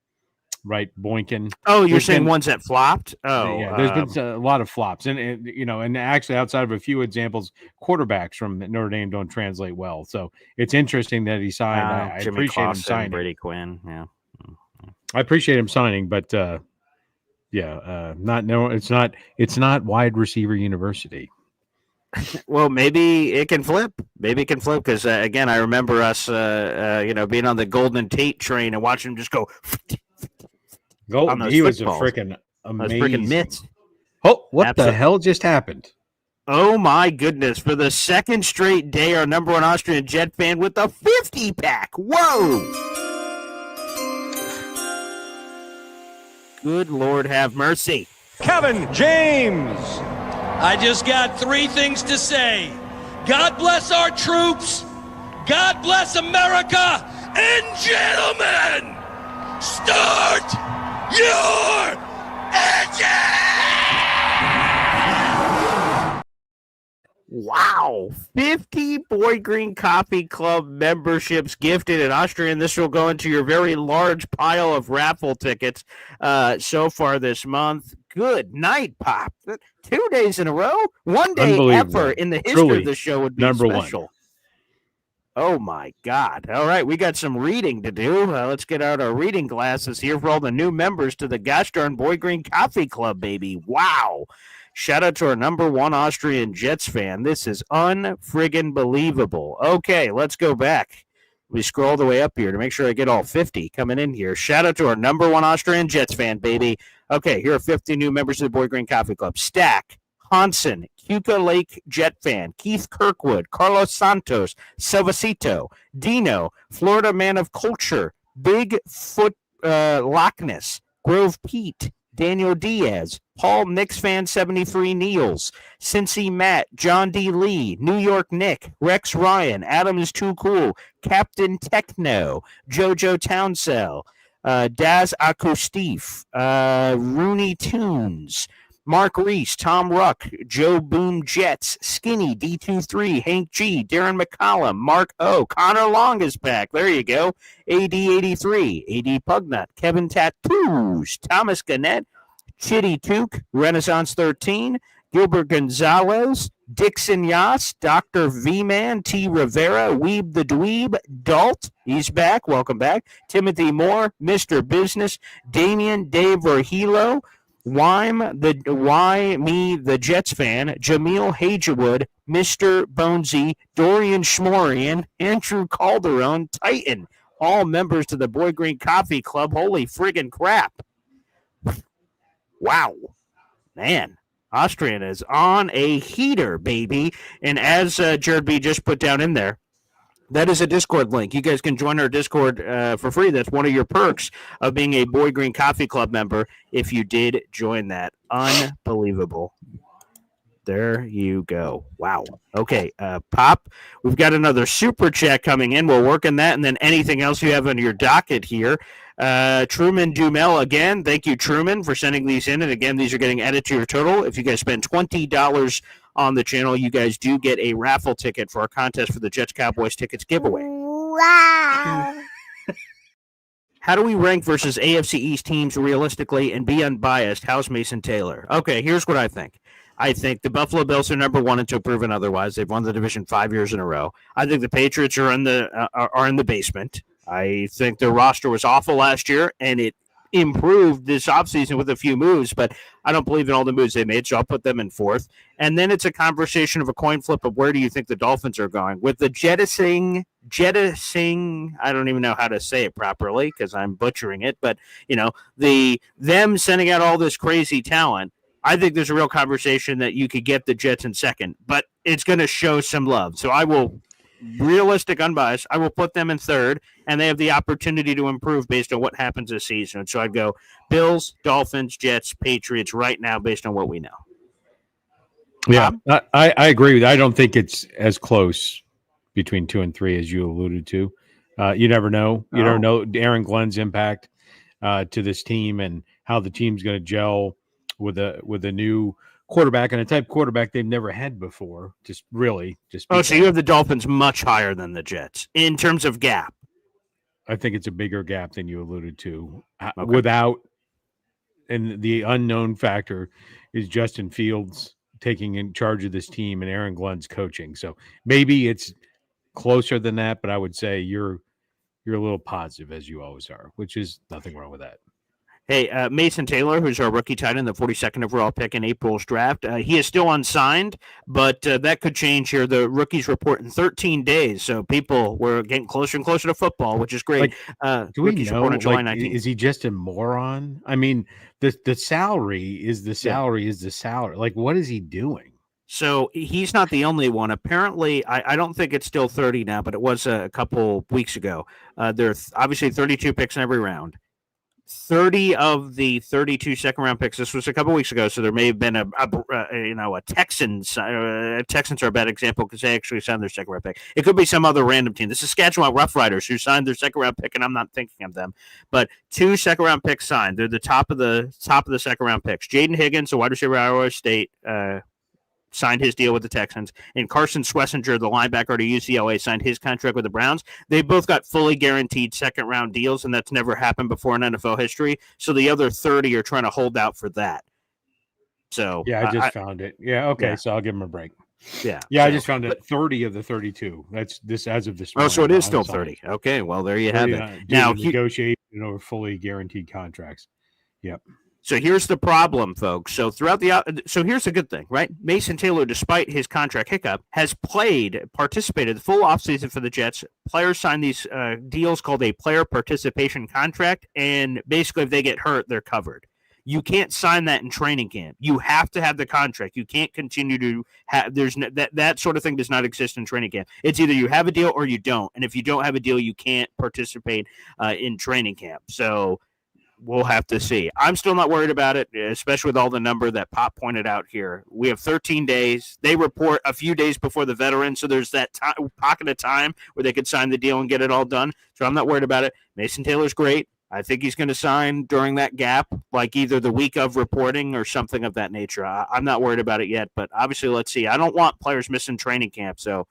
right? Boynton.
Oh, you're saying ones that flopped? Oh,
yeah. There's been a lot of flops, and actually outside of a few examples, quarterbacks from Notre Dame don't translate well. So it's interesing that he signed. I appreciate him signing.
Brady Quinn, yeah.
I appreciate him signing, but it's not wide receiver university.
Well, maybe it can flip. Maybe it can flip because again, I remember us, being on the Golden Tate train and watching him just go on those
He was a
footballs.
freaking
Those freaking
amazing.
mitts.
Oh, what the
Absolutely.
hell just happened?
Oh my goodness! For the second straight day, our number one Austrian Jet fan with the 50 pack. Whoa! Good Lord, have mercy.
Kevin James.
I just got three things to say. God bless our troops. God bless America. And gentlemen, start your engine!
Wow. 50 Boy Green Coffee Club memberships gifted in Austria, and this will go into your very large pile of raffle tickets so far this month. Good night, Pop. 2 days in a row? One day ever in the history
Truly,
of the show would be
number
special.
one.
Oh, my God. All right, we got some reading to do. Let's get out our reading glasses here for all the new members to the Gosh Darn Boy Green Coffee Club, baby. Wow. Shout out to our number one Austrian Jets fan. This is unfriggin' believable. Okay, let's go back. We scroll the way up here to make sure I get all 50 coming in here. Shout out to our number one Austrian Jets fan, baby. Okay, here are 50 new members of the Boy Green Coffee Club. Stack, Hansen, Cuca Lake Jet fan, Keith Kirkwood, Carlos Santos, Silvacito, Dino, Florida Man of Culture, Bigfoot Loch Ness, Grove Pete, Daniel Diaz, Paul Knicks fan 73 Niels, Cincy Matt, John D. Lee, New York Nick, Rex Ryan, Adam is Too Cool, Captain Techno, Jojo Townsell, Daz Akustif, Rooney Tunes, Mark Reese, Tom Ruck, Joe Boom Jets, Skinny, D23, Hank G, Darren McCollum, Mark O, Connor Long is back. There you go. AD83, AD Pugnut, Kevin Tattoos, Thomas Gannett, Chitty Took, Renaissance 13, Gilbert Gonzalez, Dixon Yas, Dr. V-Man, T. Rivera, Weeb the Dweeb, Dalt, he's back, welcome back, Timothy Moore, Mr. Business, Damian Dave Verhilo, Why Me the Jets fan, Jameel Hagewood, Mr. Bonesy, Dorian Schmorian, Andrew Calderon, Titan, all members to the Boy Green Coffee Club. Holy friggin' crap. Wow. Man, Austrian is on a heater, baby. And as Jared B just put down in there, that is a Discord link. You guys can join our Discord for free. That's one of your perks of being a Boy Green Coffee Club member if you did join that. Unbelievable. There you go. Wow. Okay, Pop, we've got another super chat coming in. We'll work on that, and then anything else you have on your docket here. Truman Dumel, again, thank you, Truman, for sending these in. And again, these are getting added to your total. If you guys spend $20 on the channel, you guys do get a raffle ticket for our contest for the Jets Cowboys tickets giveaway.
Wow.
How do we rank versus AFC East teams realistically and be unbiased? How's Mason Taylor? Okay, here's what I think. I think the Buffalo Bills are number one until proven otherwise. They've won the division 5 years in a row. I think the Patriots are in the basement. I think their roster was awful last year, and it improved this offseason with a few moves, but I don't believe in all the moves they made, so I'll put them in fourth. And then it's a conversation of a coin flip of where do you think the Dolphins are going. With the jettisoning, I don't even know how to say it properly because I'm butchering it, but, them sending out all this crazy talent, I think there's a real conversation that you could get the Jets in second, but it's going to show some love. So I will, realistic, unbiased, I will put them in third, and they have the opportunity to improve based on what happens this season. So I'd go Bills, Dolphins, Jets, Patriots right now based on what we know.
Yeah, I agree with that. I don't think it's as close between 2 and 3 as you alluded to. You never know. You never know Aaron Glenn's impact to this team and how the team's going to gel with a new quarterback and a type quarterback they've never had before. So
you have the Dolphins much higher than the Jets in terms of gap.
I think it's a bigger gap than you alluded to. And the unknown factor is Justin Fields taking in charge of this team and Aaron Glenn's coaching. So maybe it's closer than that, but I would say you're a little positive as you always are, which is nothing wrong with that.
Hey, Mason Taylor, who's our rookie tight end, the 42nd overall pick in April's draft, he is still unsigned, but that could change here. The rookies report in 13 days, so people were getting closer and closer to football, which is great.
Do we
rookies
know?
report on July
Like,
19th.
is he just a moron? I mean, the salary is the salary is the salary. Like, what is he doing?
So he's not the only one. Apparently, I don't think it's still 30 now, but it was a couple weeks ago. There are obviously 32 picks in every round. 30 of the 32 second-round picks. This was a couple weeks ago, so there may have been a Texans. Texans are a bad example because they actually signed their second-round pick. It could be some other random team. The Saskatchewan Roughriders who signed their second-round pick, and I'm not thinking of them. But 2 second-round picks signed. They're the top of the second-round picks. Jaden Higgins, a wide receiver at Iowa State, signed his deal with the Texans, and Carson Schlesinger, the linebacker to UCLA, signed his contract with the Browns. They both got fully guaranteed second-round deals, and that's never happened before in NFL history. So the other 30 are trying to hold out for that. So
Yeah, I just found it. Yeah, okay,
yeah.
so I'll give him a break.
Yeah,
so, I just found it. 30 of the 32. That's this as of this morning.
Oh, so it is still 30. Okay, well, there you have it.
Now negotiation over fully guaranteed contracts. Yep.
So here's the problem, folks. So so here's the good thing, right? Mason Taylor, despite his contract hiccup, has participated the full offseason for the Jets. Players sign these deals called a player participation contract, and basically if they get hurt, they're covered. You can't sign that in training camp. You have to have the contract. You can't continue to have. That sort of thing does not exist in training camp. It's either you have a deal or you don't, and if you don't have a deal, you can't participate in training camp. So we'll have to see. I'm still not worried about it, especially with all the number that Pop pointed out here. We have 13 days. They report a few days before the veteran, so there's that pocket of time where they could sign the deal and get it all done. So I'm not worried about it. Mason Taylor's great. I think he's going to sign during that gap, like either the week of reporting or something of that nature. I'm not worried about it yet, but obviously let's see. I don't want players missing training camp, so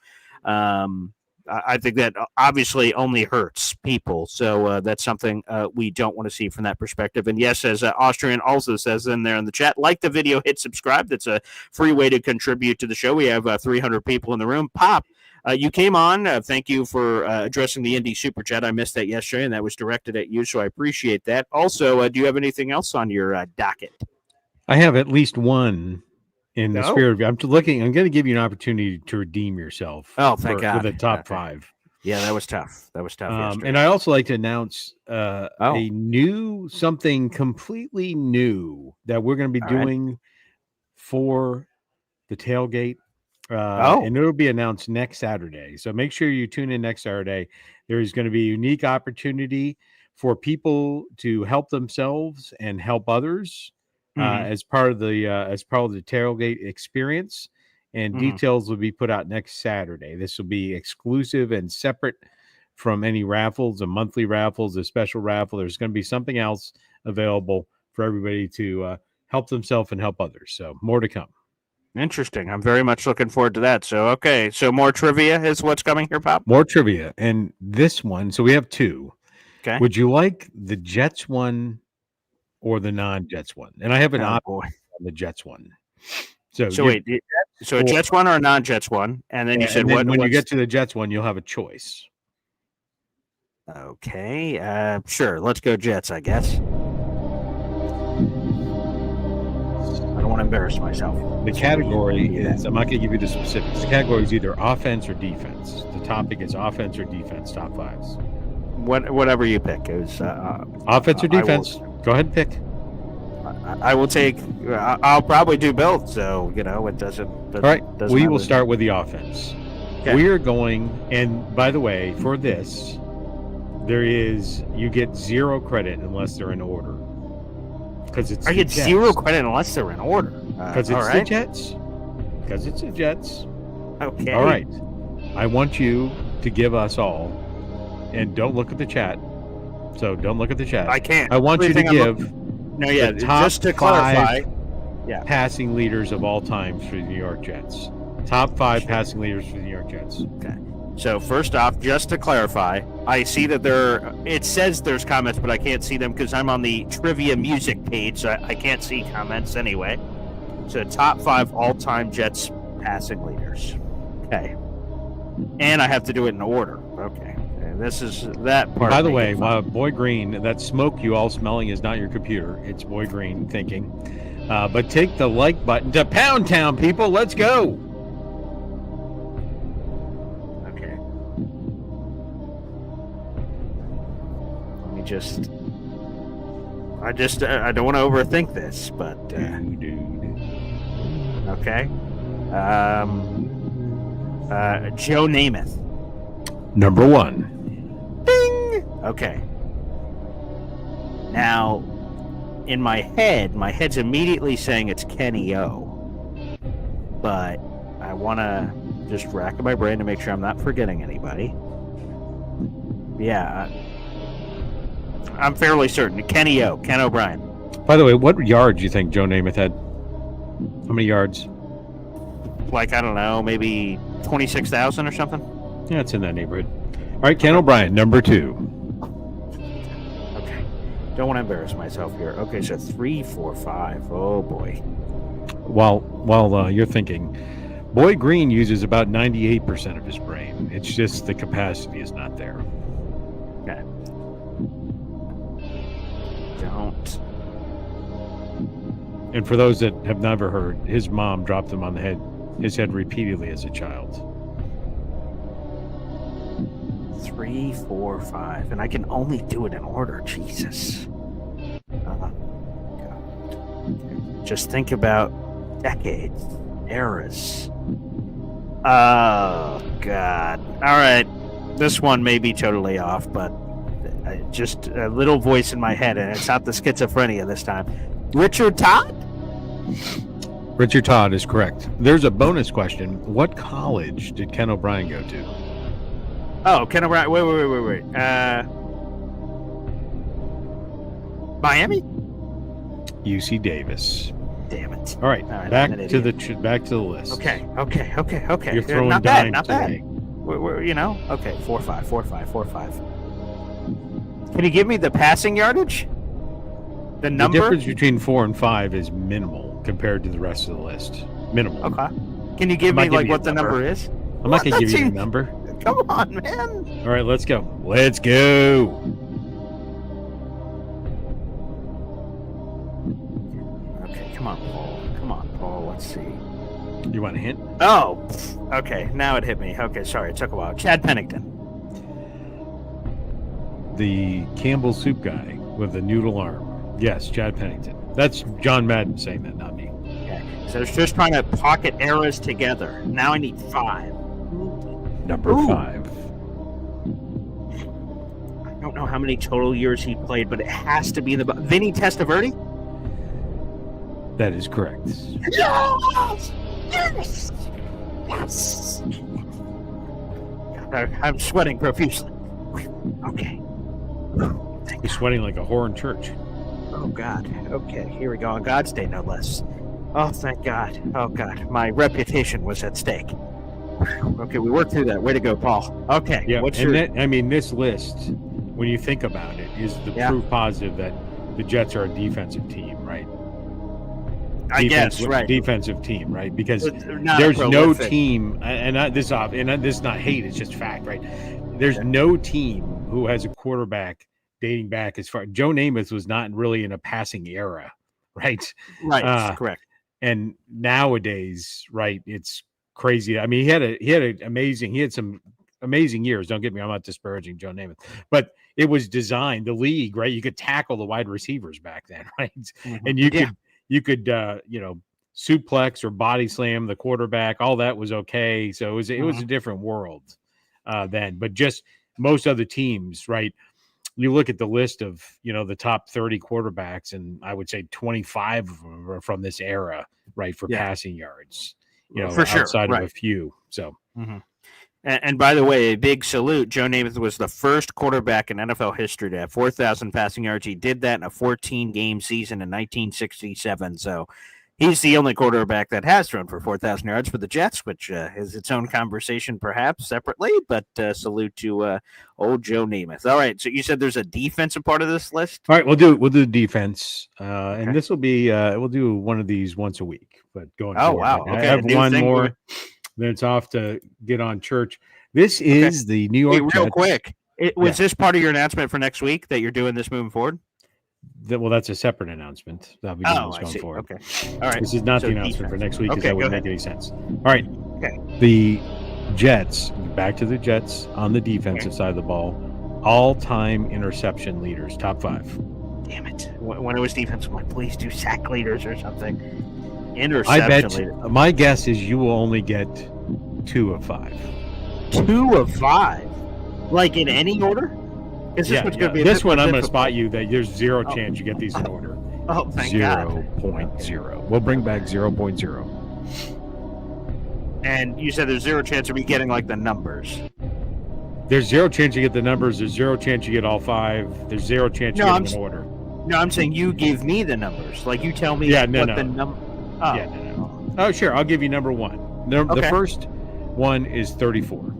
I think that obviously only hurts people. So that's something we don't want to see from that perspective. And yes, as Austrian also says in there in the chat, like the video, hit subscribe. That's a free way to contribute to the show. We have 300 people in the room. Pop, you came on. Thank you for addressing the Indy Super Chat. I missed that yesterday, and that was directed at you, so I appreciate that. Also, do you have anything else on your docket?
I have at least one. In the spirit of, I'm going to give you an opportunity to redeem yourself.
Oh, thank God.
For the top 5.
Yeah, that was tough.
And I also like to announce something completely new that we're going to be doing for the tailgate. And it'll be announced next Saturday. So make sure you tune in next Saturday. There's going to be a unique opportunity for people to help themselves and help others. As part of the tailgate experience, and details will be put out next Saturday. This will be exclusive and separate from any raffles, a monthly raffles, a special raffle. There's going to be something else available for everybody to help themselves and help others. So more to come.
Interesting. I'm very much looking forward to that. So, okay. So more trivia is what's coming here, Pop?
More trivia. And this one, so we have 2.
Okay.
Would you like the Jets one or the non-Jets one? And I have an option on the Jets one. So
wait, so a Jets one or a non-Jets one? And then you said
what? When you get to the Jets one, you'll have a choice.
Okay, sure. Let's go Jets, I guess. I don't want to embarrass myself.
The category is, I'm not going to give you the specifics. The category is either offense or defense. The topic is offense or defense, top 5s.
Whatever you pick. Is
offense or defense? Go ahead and pick.
I will take. I'll probably do both. So it doesn't.
All right. We will start with the offense. Okay. We are going, and by the way, for this, you get 0 credit unless they're in order. Because it's.
I get 0 credit unless they're in order.
Because it's the Jets. Because it's the Jets.
Okay.
All right. I want you to give us all, and don't look at the chat. So don't look at the chat.
I can't.
I want you to give.
The top
just to
5
clarify, passing leaders of all times for the New York Jets. Top 5 passing leaders for the New York Jets.
Okay. So first off, just to clarify, I see that it says there's comments, but I can't see them because I'm on the trivia music page, so I can't see comments anyway. So top 5 all-time Jets passing leaders. Okay. And I have to do it in order. Okay. this is that part.
By the way, Boy Green, that smoke you all smelling is not your computer. It's Boy Green thinking. But take the like button to Pound Town, people. Let's go.
Okay. Let me just. I don't want to overthink this, but. Okay. Joe Namath.
Number 1.
Ding! Okay. Now, in my head's immediately saying it's Kenny O. But I want to just rack my brain to make sure I'm not forgetting anybody. Yeah. I'm fairly certain. Kenny O. Ken O'Brien.
By the way, what yards do you think Joe Namath had? How many yards?
Like, I don't know, maybe 26,000 or something?
Yeah, it's in that neighborhood. All right, Ken O'Brien, number 2.
Okay. Don't want to embarrass myself here. Okay, so 3, 4, 5. Oh, boy.
While you're thinking, Boy Green uses about 98% of his brain. It's just the capacity is not there.
Okay. Don't.
And for those that have never heard, his mom dropped him on his head repeatedly as a child.
3, 4, 5, and I can only do it in order. Jesus. God. Just think about decades, eras. Oh God! All right, this one may be totally off, but just a little voice in my head, and it's not the schizophrenia this time. Richard Todd?
Richard Todd is correct. There's a bonus question. What college did Ken O'Brien go to?
Oh, Ken O'Brien. Wait. Miami?
UC Davis.
Damn it.
All right, back to the list.
Okay.
You're throwing
not
dimes
bad.
today.
We're okay. 4, 5. Can you give me the passing yardage? The number?
The difference between 4 and 5 is minimal compared to the rest of the list. Minimal.
Okay. Can you give me like what the number is?
I'm not going to give you the number.
Come on, man.
All right, let's go. Let's go.
Okay, come on, Paul. Let's see.
You want a hint?
Oh, okay. Now it hit me. Okay, sorry. It took a while. Chad Pennington.
The Campbell soup guy with the noodle arm. Yes, Chad Pennington. That's John Madden saying that, not me.
Okay. So it's just trying to pocket eras together. Now I need 5.
Number 5.
I don't know how many total years he played, but it has to be the Vinny Testaverde.
That is correct.
Yes! I'm sweating profusely. Okay.
You're sweating like a whore in church.
Oh, God. Okay, here we go. On God's Day, no less. Oh, thank God. Oh, God. My reputation was at stake. Okay, we worked through that. Way to go, Paul. Okay.
Yeah, this list, when you think about it, is the proof positive that the Jets are a defensive team, right?
I guess, right.
Defensive team, right? Because
there's
no team, and this is not hate, it's just fact, right? There's no team who has a quarterback dating back as far. Joe Namath was not really in a passing era, right?
Right, correct.
And nowadays, right, it's crazy. I mean, he had some amazing years. Don't get me, I'm not disparaging Joe Namath, but it was designed, the league, right? You could tackle the wide receivers back then, right? Mm-hmm. And you could suplex or body slam the quarterback. All that was okay. So it was a different world then. But just most other teams, right? You look at the list of the top 30 quarterbacks, and I would say 25 of them are from this era, right? For passing yards,
for sure,
outside of a few. So.
Mm-hmm. And by the way, a big salute. Joe Namath was the first quarterback in NFL history to have 4,000 passing yards. He did that in a 14-game season in 1967. So he's the only quarterback that has thrown for 4,000 yards for the Jets, which is its own conversation perhaps separately. But salute to old Joe Namath. All right, so you said there's a defensive part of this list?
All right, we'll do defense. And this will be we'll do one of these once a week. But going forward,
wow. Okay,
I have one more. Then it's off to get on church. This is the New York Jets.
Real quick. Was this part of your announcement for next week that you're doing this moving forward?
Well, that's a separate announcement. That'll be doing this going forward.
Okay. All right.
This is not
So
the announcement for
defense.
next week because
Okay,
that
go
wouldn't
ahead.
make any sense. All right.
Okay.
The Jets, back to the Jets on the defensive side of the ball, all-time interception leaders, top 5.
Damn it. When it was defense, I'm like, please do sack leaders or something. Interception
I bet
leaders.
my guess is you will only get 2 of 5.
2 of 5? Like in any order? Is this what's going to be?
This one, I'm going to spot you that there's zero chance you get these in order.
Oh, thank God.
0.0. We'll bring back 0.0.
And you said there's zero chance of me getting like the numbers.
There's zero chance you get the numbers. There's zero chance you get all 5. There's zero chance you get them in order.
No, I'm saying you give me the numbers. Like you tell me
the
number. Oh.
Yeah, no. Oh, sure. I'll give you number 1. The first one is 34.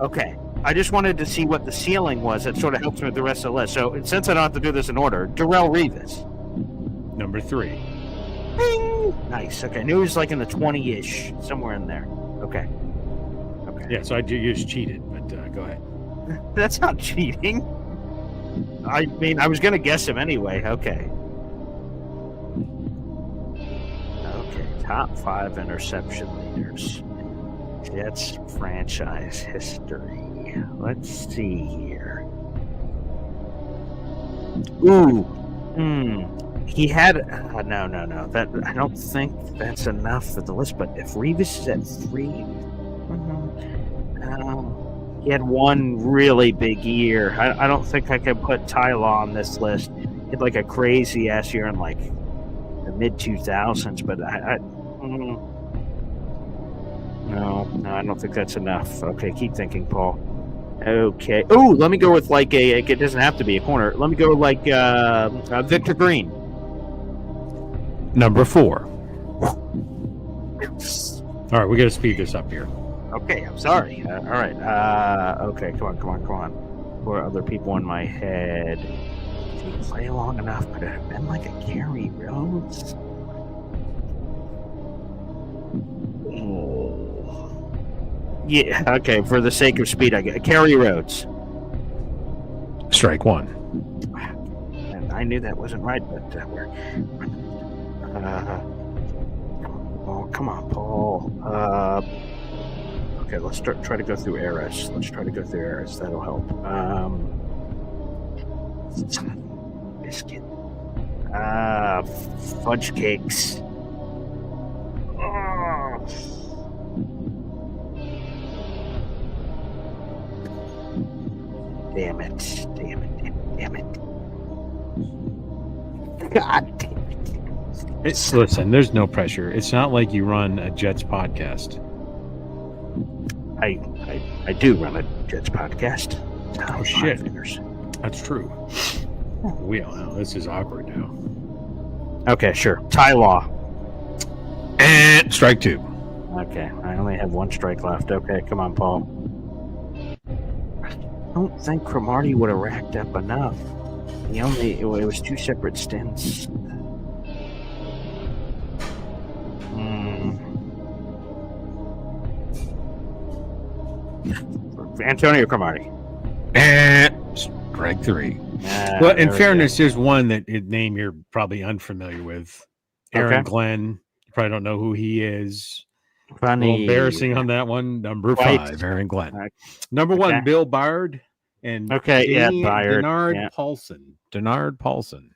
Okay. I just wanted to see what the ceiling was. That sort of helps me with the rest of the list. So since I don't have to do this in order, Darrelle Revis.
Number 3.
Bing! Nice. Okay. I knew it was like in the 20-ish, somewhere in there. Okay.
Yeah, so you just cheated, but go ahead.
That's not cheating. I mean, I was going to guess him anyway. Okay. Top 5 interception leaders. Jets franchise history. Let's see here. Ooh. He had no. That I don't think that's enough for the list. But if Revis is at 3, he had one really big year. I don't think I could put Ty Law on this list. He had like a crazy ass year in like the mid 2000s, but no, I don't think that's enough. Okay, keep thinking, Paul. Okay. Oh, let me go with like it doesn't have to be a corner. Let me go like Victor Green.
Number 4. All right, we got to speed this up here.
Okay, I'm sorry. All right. Okay, come on. Or other people in my head. Did he play long enough? Could it have been like a Gary Rhodes? Yeah, okay, for the sake of speed, I get Kerry Rhodes.
Strike 1.
And I knew that wasn't right, but oh, come on, Paul. Okay, let's try to go through eras. That'll help. Biscuit. Fudge cakes. Damn it. God damn it.
Listen, there's no pressure. It's not like you run a Jets podcast.
I do run a Jets podcast.
Oh, shit. That's true. We all know. This is awkward now.
Okay, sure. Ty Law.
And strike 2.
Okay, I only have 1 strike left. Okay, come on, Paul. I don't think Cromartie would have racked up enough. It was 2 separate stints. Antonio Cromartie.
And strike 3. Well, in fairness, there's one name you're probably unfamiliar with. Aaron Glenn. You probably don't know who he is.
Funny.
A little embarrassing on that one. Number 5, Aaron Glenn. Number 1, Bill Byard. And
Byard.
Denard Paulson.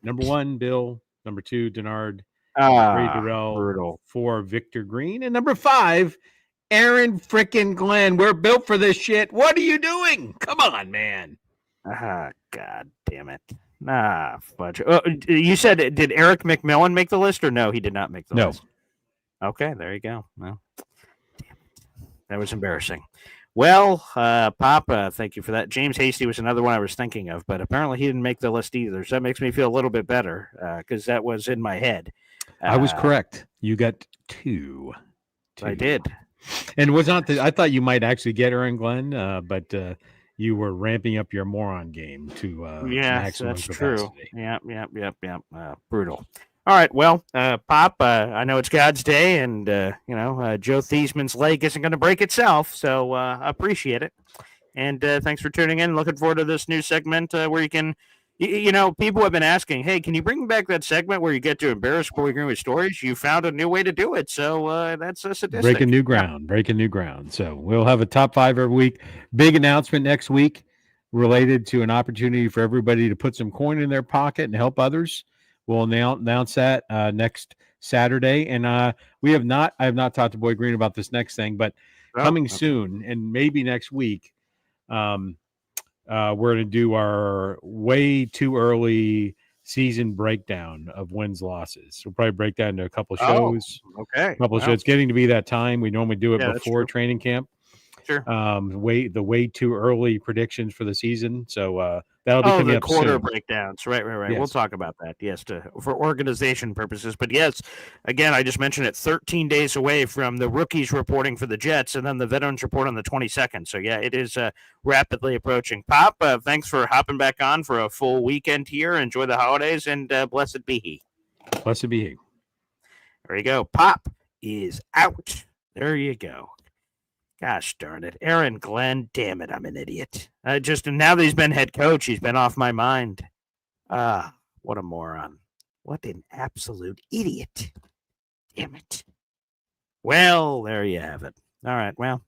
Number 1, Bill. Number 2, Denard. 3, Darrelle.
Brutal.
4, Victor Green. And number 5, Aaron frickin' Glenn. We're built for this shit. What are you doing? Come on, man.
God damn it. Fudge. You said, did Eric McMillan make the list or no? He did not make the list. Okay, there you go. Well, damn it. That was embarrassing. Well, Papa, thank you for that. James Hasty was another one I was thinking of, but apparently he didn't make the list either. So that makes me feel a little bit better because that was in my head.
I was correct. You got 2.
I did.
And was not I thought you might actually get Aaron Glenn, but you were ramping up your moron game to maximum
that's
capacity.
True. Yep. Brutal. All right. Well, Pop, I know it's God's day, and Joe Thiesman's leg isn't going to break itself, so I appreciate it. And thanks for tuning in. Looking forward to this new segment where you can, people have been asking, hey, can you bring back that segment where you get to embarrass Corey Green with stories? You found a new way to do it. So that's a sadistic.
Breaking new ground. So we'll have a top 5 every week. Big announcement next week related to an opportunity for everybody to put some coin in their pocket and help others. We'll announce that next Saturday. And I have not talked to Boy Green about this next thing, but coming soon and maybe next week, we're going to do our way too early season breakdown of wins, losses. We'll probably break that into a couple of shows.
Okay.
A couple of shows. It's getting to be that time. We normally do it before training camp.
Sure.
Way too early predictions for the season. So that'll be coming up
quarter
soon.
breakdowns. Right.
Yes.
We'll talk about that. Yes, for organization purposes. But yes, again, I just mentioned it. 13 days away from the rookies reporting for the Jets, and then the veterans report on the 22nd. So yeah, it is rapidly approaching. Pop, thanks for hopping back on for a full weekend here. Enjoy the holidays, and blessed be he.
Blessed be he.
There you go. Pop is out. There you go. Gosh darn it. Aaron Glenn, damn it, I'm an idiot. Now that he's been head coach, he's been off my mind. What a moron. What an absolute idiot. Damn it. Well, there you have it. All right, well,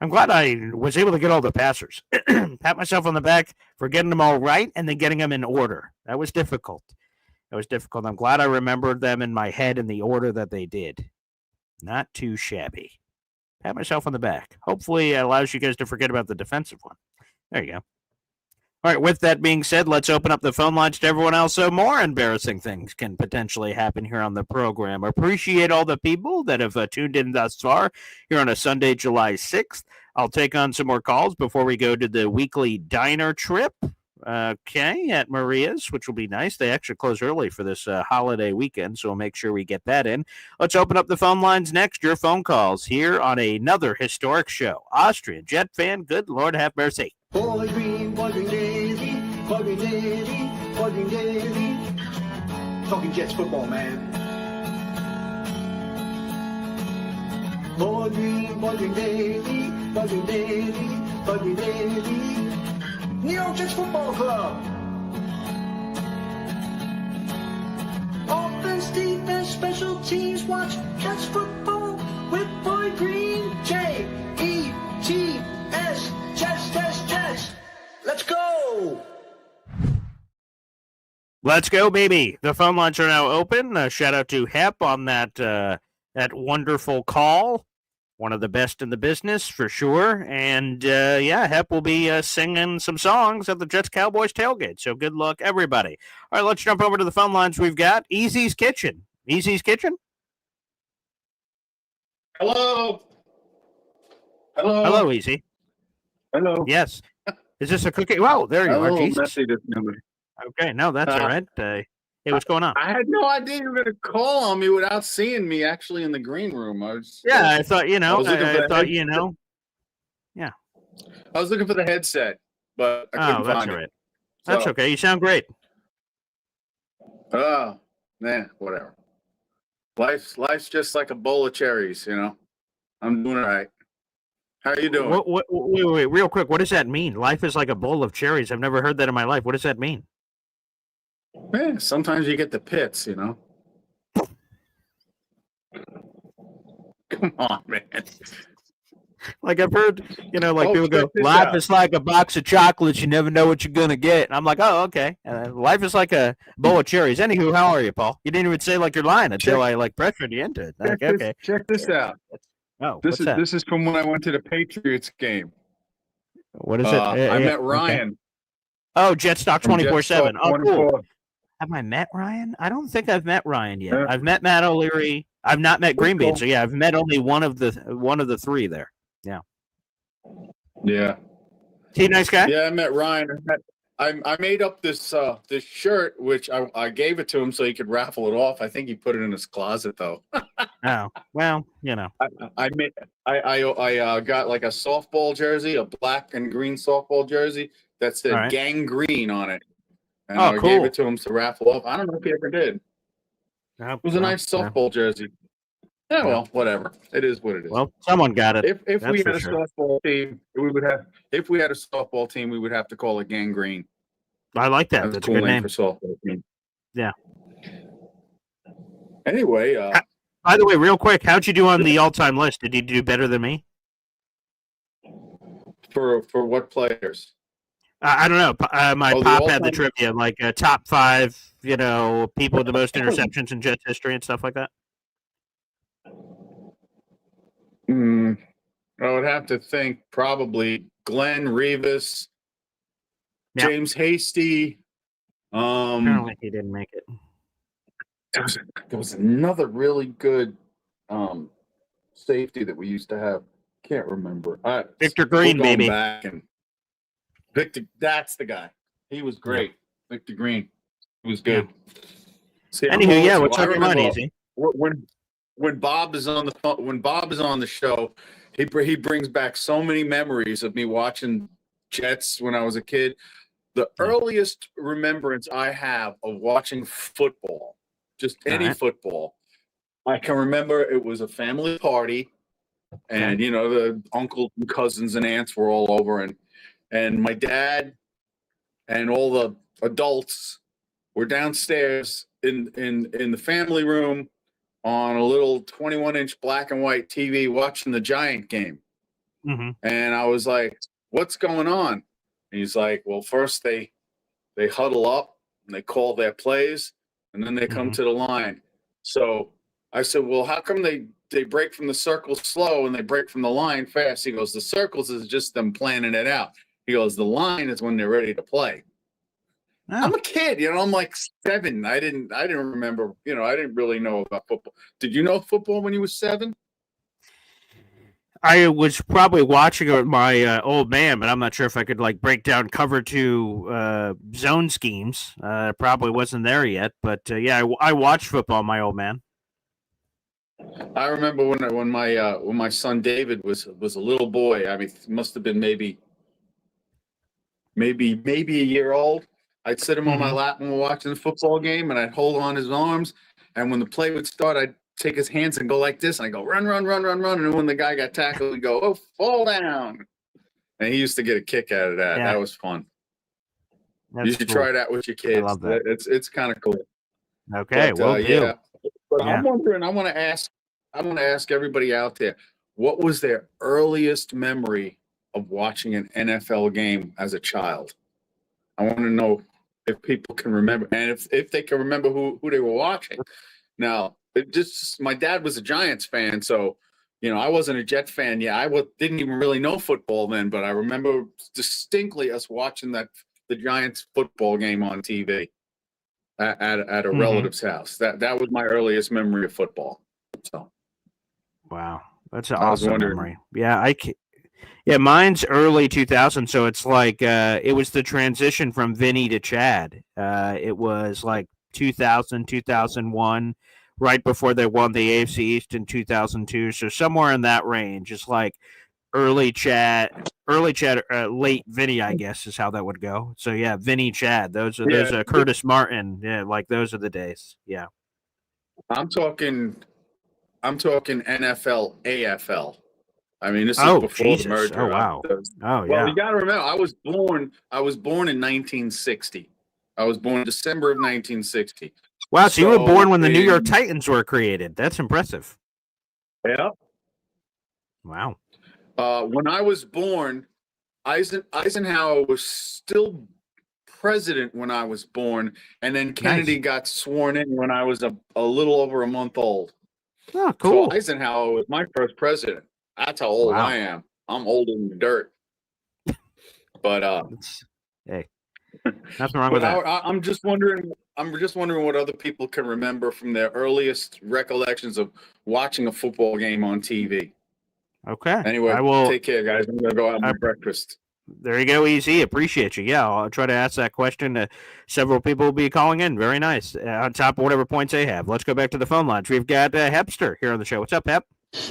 I'm glad I was able to get all the passers. Pat myself on the back for getting them all right and then getting them in order. That was difficult. I'm glad I remembered them in my head in the order that they did. Not too shabby. Pat myself on the back. Hopefully it allows you guys to forget about the defensive one. There you go. All right, with that being said, let's open up the phone lines to everyone else so more embarrassing things can potentially happen here on the program. Appreciate all the people that have tuned in thus far here on a Sunday, July 6th. I'll take on some more calls before we go to the weekly diner trip. Okay, at Maria's, which will be nice. They actually close early for this holiday weekend, so we'll make sure we get that in. Let's open up the phone lines next. Your phone calls here on another historic show. Austrian Jet fan, good Lord have mercy.
Boy Green daily, Boy Green daily, Boy Green daily. Talking Jets football, man. Boy Green daily, Boy Green daily, Boy Green daily. New York Jets Football Club. Offense, defense, special teams. Watch Jets football with Boy Green. J-E-T-S. Jets. Let's go.
Let's go, baby. The phone lines are now open. Shout out to Hep on that wonderful call. One of the best in the business, for sure. And, Hep will be singing some songs at the Jets-Cowboys tailgate. So good luck, everybody. All right, let's jump over to the phone lines. We've got Easy's Kitchen. Easy's Kitchen?
Hello.
Hello, Easy.
Hello.
Yes. Is this a cookie? Wow, there you are, Jesus.
Messy, this number.
Okay, no, that's all right. Hey, what's going on?
I had no idea you were going to call on me without seeing me actually in the green room.
I thought, Yeah.
I was looking for the headset, but I couldn't find it.
That's okay. You sound great.
Oh, whatever. Life's just like a bowl of cherries, I'm doing all right. How are you doing?
Wait, real quick. What does that mean? Life is like a bowl of cherries. I've never heard that in my life. What does that mean?
Yeah, sometimes you get the pits, Come on, man.
Like I've heard, people go, life is like a box of chocolates. You never know what you're going to get. And I'm like, oh, okay. Life is like a bowl of cherries. Anywho, how are you, Paul? You didn't even say like you're lying until I pressured you into it. Okay.
Check this out.
Oh,
this is from when I went to the Patriots game.
What is it?
I met Ryan.
Okay. Oh, Jet Stock 24/7. Oh, cool.
24.
Have I met Ryan? I don't think I've met Ryan yet. I've met Matt O'Leary. I've not met Green Bean. So yeah, I've met only one of the three there. Yeah.
Yeah.
Is he a nice guy?
Yeah, I met Ryan. I made up this shirt, which I gave it to him so he could raffle it off. I think he put it in his closet though.
Oh, well,
I got like a softball jersey, a black and green softball jersey that said Gang Green on it. And I gave it to him to raffle off. I don't know if he ever did. It was a nice softball jersey. Yeah, well, whatever. It is what it is.
Well, someone got it.
If
That's
we
for
had a
sure.
softball team, we would have. If we had a softball team, we would have to call it Gangrene.
I like that.
That's a
That's a
cool
good
name
name.
for softball team.
Yeah.
Anyway,
by the way, real quick, how'd you do on the all-time list? Did you do better than me?
for what players?
I don't know. My
Oh, the
pop had the
all-time-
trivia, like top 5, people with the most interceptions in Jets history and stuff like that.
I would have to think probably Glenn Revis,
Yep.
James Hasty.
Apparently he didn't make it.
There was another really good safety that we used to have. Can't remember.
Victor Green,
we're going
baby.
back and Victor, that's the guy. He was great. Yep. Victor Green. He was good.
Yeah.
See,
anywho, yeah, what's on your mind, Easy?
When Bob is on the phone, when Bob is on the show, he brings back so many memories of me watching Jets when I was a kid. The earliest remembrance I have of watching football, just any football, I can remember it was a family party, and the uncles and cousins and aunts were all over, and my dad and all the adults were downstairs in the family room on a little 21-inch black and white TV watching the Giant game.
Mm-hmm.
And I was like, what's going on? And he's like, well, first they huddle up and they call their plays, and then they come to the line. So I said, well, how come they break from the circle slow and they break from the line fast? He goes, the circles is just them planning it out. He goes, the line is when they're ready to play. Oh. I'm a kid, I'm like 7. I didn't remember, I didn't really know about football. Did you know football when you were 7?
I was probably watching it with my old man, but I'm not sure if I could break down cover 2 zone schemes. Probably wasn't there yet, but yeah, I watched football, my old man.
I remember when my son David was a little boy. I mean, he must have been maybe a year old. I'd sit him on my lap when we're watching the football game, and I'd hold on his arms. And when the play would start, I'd take his hands and go like this. And I go, run, run, run, run, run. And when the guy got tackled, he'd go, oh, fall down. And he used to get a kick out of that. Yeah. That was fun. You should try that with your kids. I love that. It's kind of cool.
Okay, well,
yeah. But I'm wondering, I want to ask everybody out there, what was their earliest memory of watching an NFL game as a child? I want to know if people can remember, and if they can remember who they were watching. Now, my dad was a Giants fan, so I wasn't a Jet fan yet. I didn't even really know football then, but I remember distinctly us watching the Giants football game on TV at a relative's house. That was my earliest memory of football. So,
wow, that's an awesome memory. Yeah, Yeah, mine's early 2000, so it's it was the transition from Vinny to Chad. It was 2000, 2001, right before they won the AFC East in 2002. So somewhere in that range, it's early Chad, late Vinny, I guess is how that would go. So yeah, Vinny, Chad, those are Curtis Martin. Yeah, those are the days. Yeah,
I'm talking NFL, AFL. I mean, this is before the merger.
Oh wow!
Well, you got to remember, I was born in 1960. I was born December of 1960.
Wow! So you were born when the New York Titans were created. That's impressive.
Yeah.
Wow.
When I was born, Eisenhower was still president when I was born, and then Kennedy got sworn in when I was a little over a month old.
Oh, cool.
So Eisenhower was my first president. That's how old I am. I'm old in the dirt. But
hey, nothing wrong with that.
I'm just wondering what other people can remember from their earliest recollections of watching a football game on TV.
Okay.
Anyway, take care, guys. I'm gonna go have my breakfast.
There you go, Easy. Appreciate you. Yeah, I'll try to ask that question. Several people will be calling in. Very nice. On top of whatever points they have. Let's go back to the phone lines. We've got Hepster here on the show. What's up, Hep?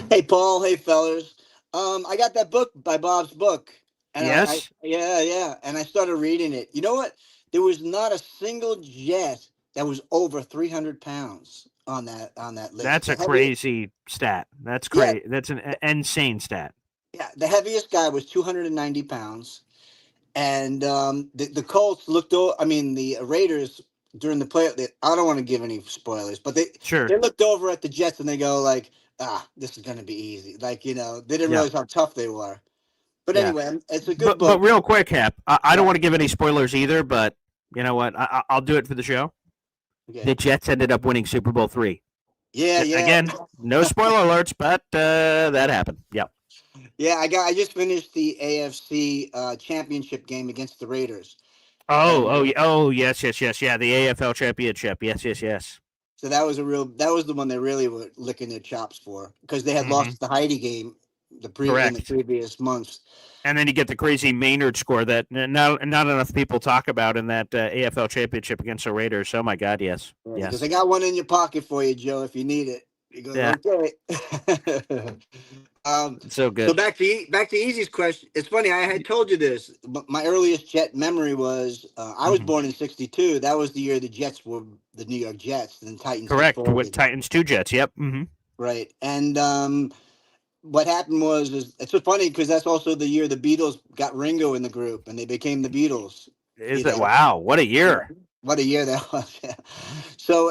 Hey, Paul. Hey, fellas. I got that book by Bob's book. And
yes?
Yeah. And I started reading it. You know what? There was not a single Jet that was over 300 pounds on that list.
That's a crazy stat. That's crazy. That's an insane stat.
Yeah, the heaviest guy was 290 pounds. And the Colts looked over. I mean, the Raiders during the play. I don't want to give any spoilers, but they looked over at the Jets and they go like, this is going to be easy. Like, they didn't realize how tough they were. But anyway, it's a good book.
But real quick, Hap, I don't want to give any spoilers either, but you know what? I'll do it for the show. Okay. The Jets ended up winning Super Bowl III.
Yeah.
Again, no spoiler alerts, but that happened. Yep.
Yeah, I just finished the AFC championship game against the Raiders.
Yes. Yeah, the AFL championship. Yes.
So that was the one they really were licking their chops for because they had lost the Heidi game in the previous months.
And then you get the crazy Maynard score that not enough people talk about in that AFL championship against the Raiders. Oh my God, yes.
Because I got one in your pocket for you, Joe, if you need it. You go, okay.
So good.
So back to Easy's question. It's funny. I had told you this. But my earliest Jet memory was I was born in '62. That was the year the Jets were the New York Jets and Titans.
Correct. With Titans 2 Jets. Yep. Mm-hmm.
Right. And what happened was it's so funny because that's also the year the Beatles got Ringo in the group and they became the Beatles.
Is it? Wow. What a year.
Yeah, what a year that was. So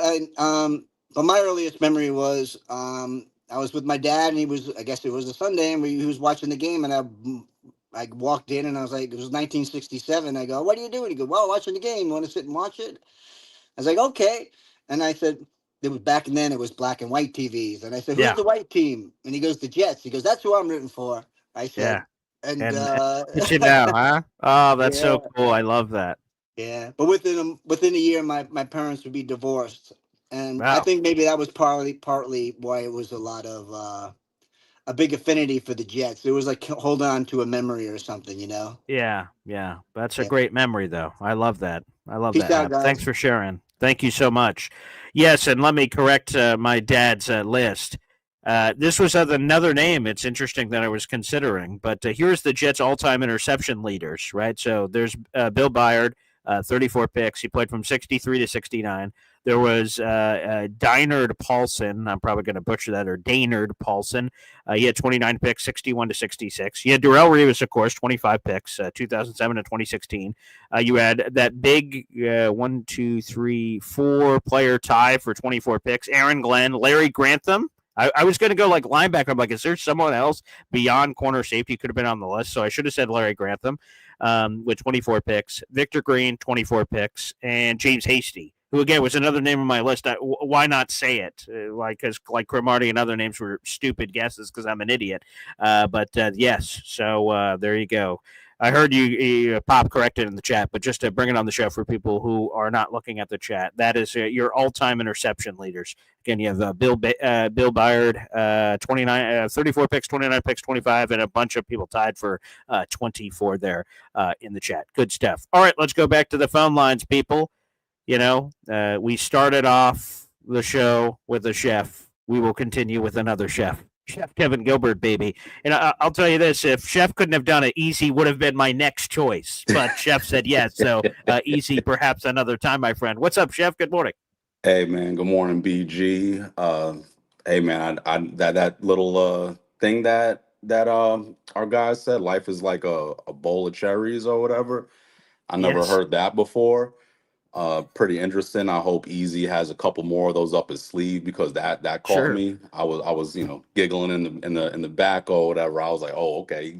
but my earliest memory was I was with my dad, and I guess it was a Sunday, and he was watching the game, and I walked in, and I was like, it was 1967. I go, what are you doing? He goes, well, watching the game. You want to sit and watch it? I was like, okay. And I said, it was back then, it was black and white TVs. And I said, who's the white team? And he goes, the Jets. He goes, that's who I'm rooting for. I said, and
pitch it now, huh? Oh, that's so cool. I love that.
Yeah. But within a year, my parents would be divorced. And I think maybe that was partly why it was a lot of a big affinity for the Jets. It was like hold on to a memory or something,
Yeah. That's a great memory, though. I love that.
Peace out, guys.
Thanks for sharing. Thank you so much. Yes, and let me correct my dad's list. This was another name. It's interesting that I was considering, but here's the Jets' all-time interception leaders, right? So there's Bill Byard, 34 picks. He played from 63 to 69. There was Deinard Paulson. I'm probably going to butcher that, or Daynard Paulson. He had 29 picks, 61 to 66. You had Darrelle Revis, of course, 25 picks, 2007 to 2016. You had that big 4 player tie for 24 picks. Aaron Glenn, Larry Grantham. I was going to go like linebacker. I'm like, is there someone else beyond corner safety who could have been on the list? So I should have said Larry Grantham with 24 picks. Victor Green, 24 picks. And James Hasty, who, again, was another name on my list. Why not say it? Because Cromartie and other names were stupid guesses because I'm an idiot. But yes, so there you go. I heard you Pop corrected in the chat, but just to bring it on the show for people who are not looking at the chat, that is your all-time interception leaders. Again, you have Bill Byard, 34 picks, 29 picks, 25, and a bunch of people tied for 24 there in the chat. Good stuff. All right, let's go back to the phone lines, people. We started off the show with a chef. We will continue with another chef. Chef Kevin Gilbert, baby. And I'll tell you this, if Chef couldn't have done it, Easy would have been my next choice. But Chef said yes, so Easy perhaps another time, my friend. What's up, Chef? Good morning.
Hey, man. Good morning, BG. Hey, man, that little thing that our guys said, life is like a bowl of cherries or whatever. I never heard that before. Pretty interesting. I hope Easy has a couple more of those up his sleeve because that caught me. I was giggling in the back or whatever. I was like, oh, okay.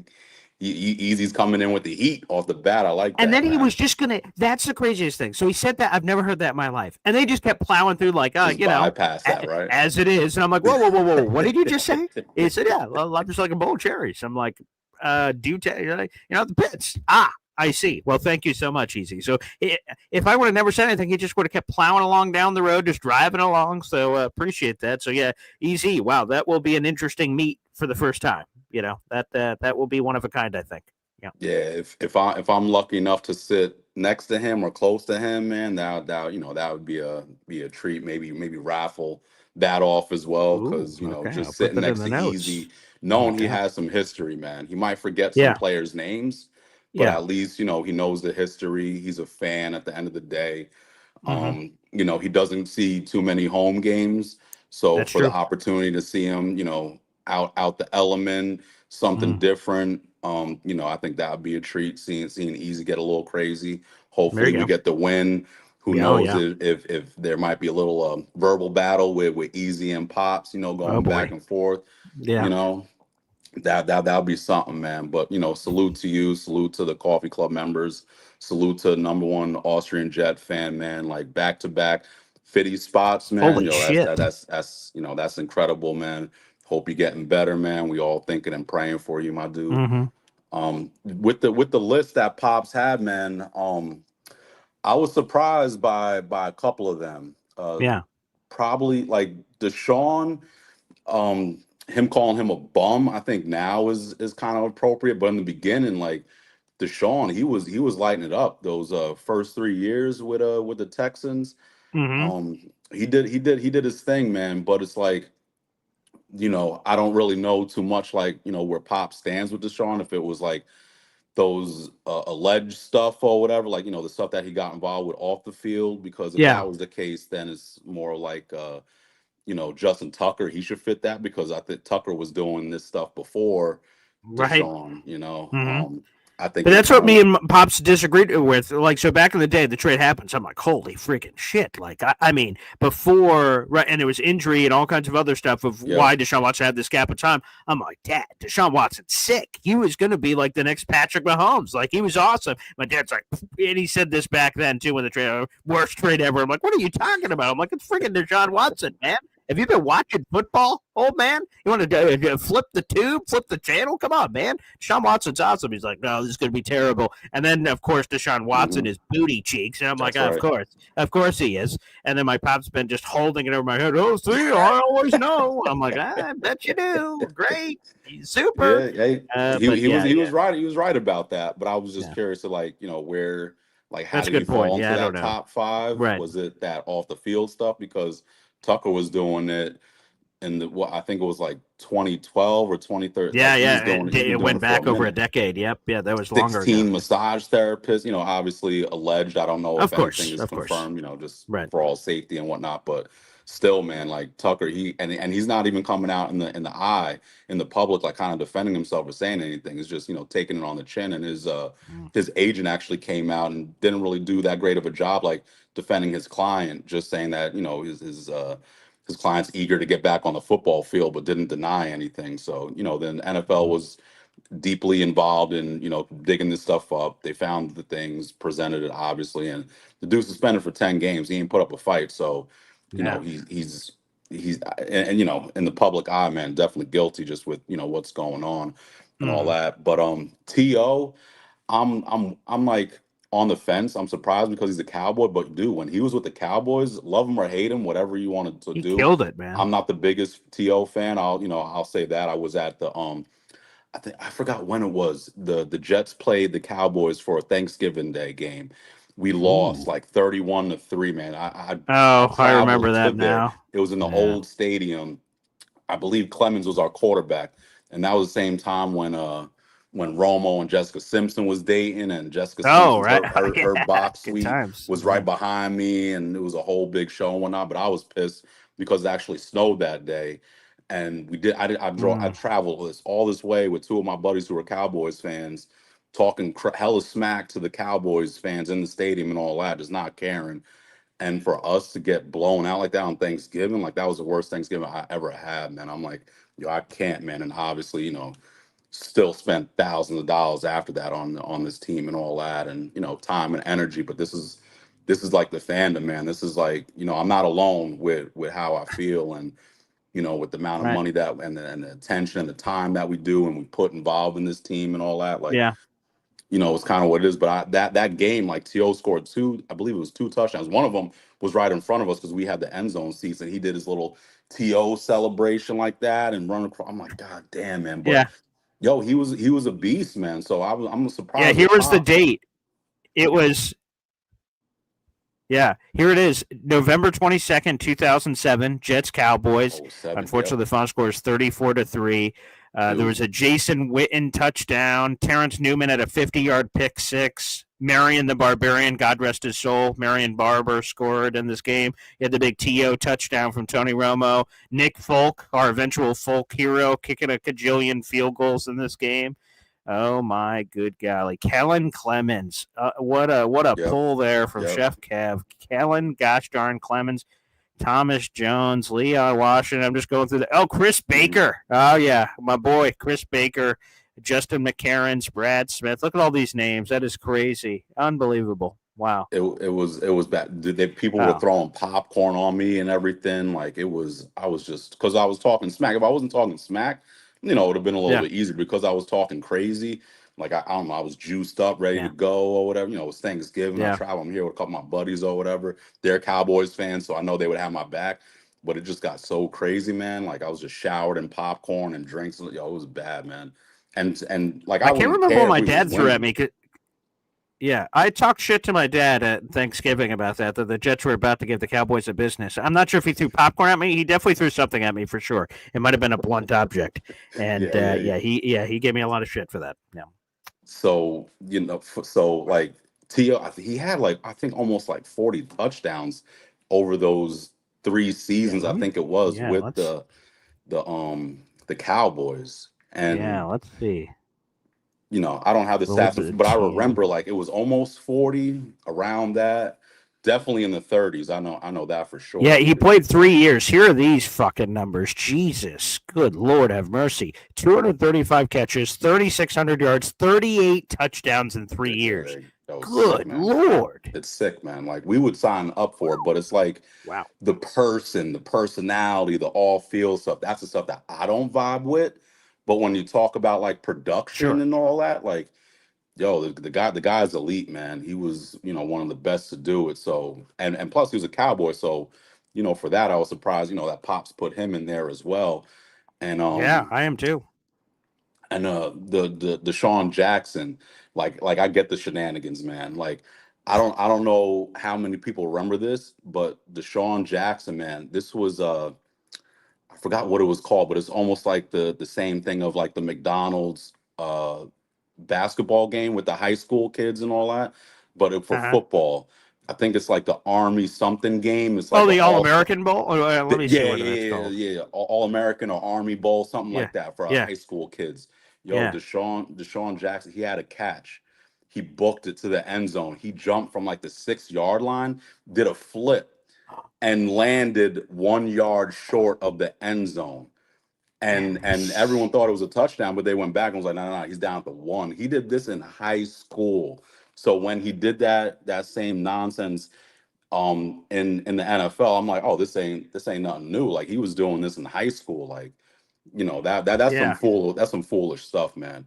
Easy's coming in with the heat off the bat. I like that.
And then he was just gonna. That's the craziest thing. So he said that. I've never heard that in my life. And they just kept plowing through like,
bypass that, right?
As it is. And I'm like, whoa. What did you just say? He said, yeah, well, I'm just like a bowl of cherries. I'm like, the pits. I see. Well, thank you so much, Easy. So if I would have never said anything, he just would have kept plowing along down the road, just driving along. So appreciate that. So yeah, Easy. Wow, that will be an interesting meet for the first time. That will be one of a kind, I think. Yeah.
Yeah. If I'm lucky enough to sit next to him or close to him, man, that would be a treat. Maybe raffle that off as well because just sitting next to Easy, knowing he has some history, man. He might forget some players' names. But at least, he knows the history. He's a fan at the end of the day. He doesn't see too many home games. So
That's
for the
true.
opportunity to see him, out the element, something different, I think that would be a treat. Seeing Easy get a little crazy.
There
Hopefully
you
we
go.
get the win. Who
Yeah, oh
knows
yeah.
if there might be a little verbal battle with Easy and Pops,
Oh
going back
boy.
and forth.
Yeah.
You know, that'll be something, man. But salute to you, salute to the coffee club members, salute to number one Austrian Jet fan, man. Like back to back 50 spots, man.
Holy
That's
shit.
that's incredible, man. Hope you're getting better, man. We all thinking and praying for you, my dude.
Mm-hmm.
With the list that Pops had, man. I was surprised by a couple of them.
Yeah.
Probably like Deshaun. Him calling him a bum, I think now is kind of appropriate. But in the beginning, like Deshaun, he was lighting it up those first 3 years with the Texans.
Mm-hmm.
He did his thing, man. But it's like, I don't really know too much like, where Pop stands with Deshaun, if it was like those alleged stuff or whatever, like, the stuff that he got involved with off the field, because if
Yeah.
that was the case, then it's more like Justin Tucker, he should fit that, because I think Tucker was doing this stuff before
Right.
Deshaun,
Mm-hmm.
I think
But
it's
that's what
kind
me
of,
and Pops disagreed with. Like, so back in the day, the trade happens. I'm like, holy freaking shit. Like, I mean, before, right, and there was injury and all kinds of other stuff of
yeah,
why Deshaun Watson had this gap of time. I'm like, Dad, Deshaun Watson's sick. He was going to be like the next Patrick Mahomes. Like, he was awesome. My dad's like, and he said this back then, too, when the trade, worst trade ever. I'm like, what are you talking about? I'm like, it's freaking Deshaun Watson, man. Have you been watching football, old man? You want to flip the tube, flip the channel? Come on, man. Deshaun Watson's awesome. He's like, no, this is going to be terrible. And then, of course, Deshaun Watson is booty cheeks. And I'm like,
that's right.
of course he is. And then my pop's been just holding it over my head. Oh, see, I always know. I'm like, I bet you do. Great. Super.
Yeah,
But
he
yeah,
was right. He was right about that. But I was just
yeah.
curious to, like, where, like, how
That's a
did he
good point.
fall into
Yeah, I don't
that
know.
top five?
Right.
Was it that off the field stuff? Because Tucker was doing it in I think it was like 2012 or 2013.
Yeah,
Like, he was
yeah.
doing it. He's been
It
doing
went
it for a
back over a
minute.
decade. Yep. Yeah, that was longer ago.
16 massage therapists, obviously alleged. I don't know
Of
if anything
course.
is
Of course.
confirmed, just
Right.
for all safety and whatnot. But still, man, like Tucker, and he's not even coming out in the eye in the public, like kind of defending himself or saying anything. It's just, taking it on the chin. And his agent actually came out and didn't really do that great of a job, like defending his client, just saying that, his client's eager to get back on the football field, but didn't deny anything. So, then NFL was deeply involved in digging this stuff up. They found the things, presented it obviously, and the dude's suspended for 10 games. He ain't put up a fight, so
Yeah.
he's and in the public eye, man, definitely guilty, just with what's going on and all that. But To, I'm like on the fence. I'm surprised because he's a Cowboy, but dude, when he was with the Cowboys, love him or hate him, whatever you wanted to
He
do,
killed it, man.
I'm not the biggest To fan. I'll say that. I was at the I forgot when it was. The Jets played the Cowboys for a Thanksgiving Day game. We lost like 31-3, man. I
I remember
traveled to
that
there.
now.
It was in the
Yeah.
old stadium. I believe Clemens was our quarterback, and that was the same time when Romo and Jessica Simpson was dating, and Jessica
Oh,
Simpson's
right.
her box
Good
suite
times.
was
Yeah.
right behind me, and it was a whole big show and whatnot. But I was pissed because it actually snowed that day, and I traveled all this way with two of my buddies who were Cowboys fans, talking hella smack to the Cowboys fans in the stadium and all that, just not caring. And for us to get blown out like that on Thanksgiving, like that was the worst Thanksgiving I ever had, man. I'm like, yo, I can't, man. And obviously, still spent thousands of dollars after that on this team and all that, and time and energy. But this is like the fandom, man. This is like, I'm not alone with how I feel, and with the amount of
Right.
money that and the attention and the time that we do and we put involved in this team and all that. Like,
Yeah.
it's kind of what it is. But that game, like To scored I believe it was two touchdowns. One of them was right in front of us because we had the end zone seats, and he did his little To celebration like that and run across. I'm like, God damn, man. But
Yeah.
yo, he was a beast, man. So I'm surprised.
Yeah. Here
with
was the
Pop.
date. It was. Yeah, here it is. November 22nd, 2007, Jets Cowboys.
Oh, 7,
Unfortunately, the final score is 34-3. There was a Jason Witten touchdown. Terrence Newman had a 50-yard pick six. Marion the Barbarian, God rest his soul. Marion Barber scored in this game. You had the big T.O. touchdown from Tony Romo. Nick Folk, our eventual folk hero, kicking a cajillion field goals in this game. Oh my good golly, Kellen Clemens! What a pull there from Chef Kev. Kellen, gosh darn Clemens, Thomas Jones, Leon Washington. I'm just going through Chris Baker. Oh yeah, my boy Chris Baker, Justin McCarrans, Brad Smith. Look at all these names. That is crazy, unbelievable. Wow.
It was bad. People were throwing popcorn on me and everything. Like I was just because I was talking smack. If I wasn't talking smack, it would have been a little bit easier because I was talking crazy. Like I don't know, I was juiced up, ready to go or whatever. It was Thanksgiving. I travel. I'm here with a couple of my buddies or whatever. They're Cowboys fans, so I know they would have my back. But it just got so crazy, man. Like I was just showered in popcorn and drinks. It was bad, man. And like
I can't remember what my dad threw at me. Yeah, I talked shit to my dad at Thanksgiving about that the Jets were about to give the Cowboys a business. I'm not sure if he threw popcorn at me. He definitely threw something at me for sure. It might have been a blunt object, and he gave me a lot of shit for that. Yeah.
So like T.O., he had like I think almost like 40 touchdowns over those 3 seasons. I think it was with the Cowboys. And
let's see.
I don't have the stats, but I remember like it was almost 40 around that. Definitely in the 30s. I know that for sure.
Yeah, he played 3 years. Here are these fucking numbers. Jesus, good Lord, have mercy. 235 catches, 3,600 yards, 38 touchdowns in 3 years. Good
sick,
Lord.
It's sick, man. Like we would sign up for it, but it's like the personality, the all-field stuff. That's the stuff that I don't vibe with. But when you talk about like production and all that, like, the guy's elite, man. He was, one of the best to do it. So, and plus he was a Cowboy. So, for that, I was surprised, that Pops put him in there as well. And
I am too.
And the Deshaun Jackson, like I get the shenanigans, man. Like I don't know how many people remember this, but Deshaun Jackson, man, this was I forgot what it was called, but it's almost like the same thing of like the McDonald's basketball game with the high school kids and all that, but for football. I think it's like the Army something game. It's like
the All-American Bowl? Let me see what it's called.
Yeah, All-American or Army Bowl, something like that for high school kids. Deshaun Jackson, he had a catch. He booked it to the end zone. He jumped from like the 6-yard line, did a flip, and landed 1 yard short of the end zone. And everyone thought it was a touchdown, but they went back and was like, no, he's down at the 1. He did this in high school. So when he did that same nonsense in the NFL, I'm like, oh, this ain't nothing new. Like he was doing this in high school. Like, that's some foolish stuff, man.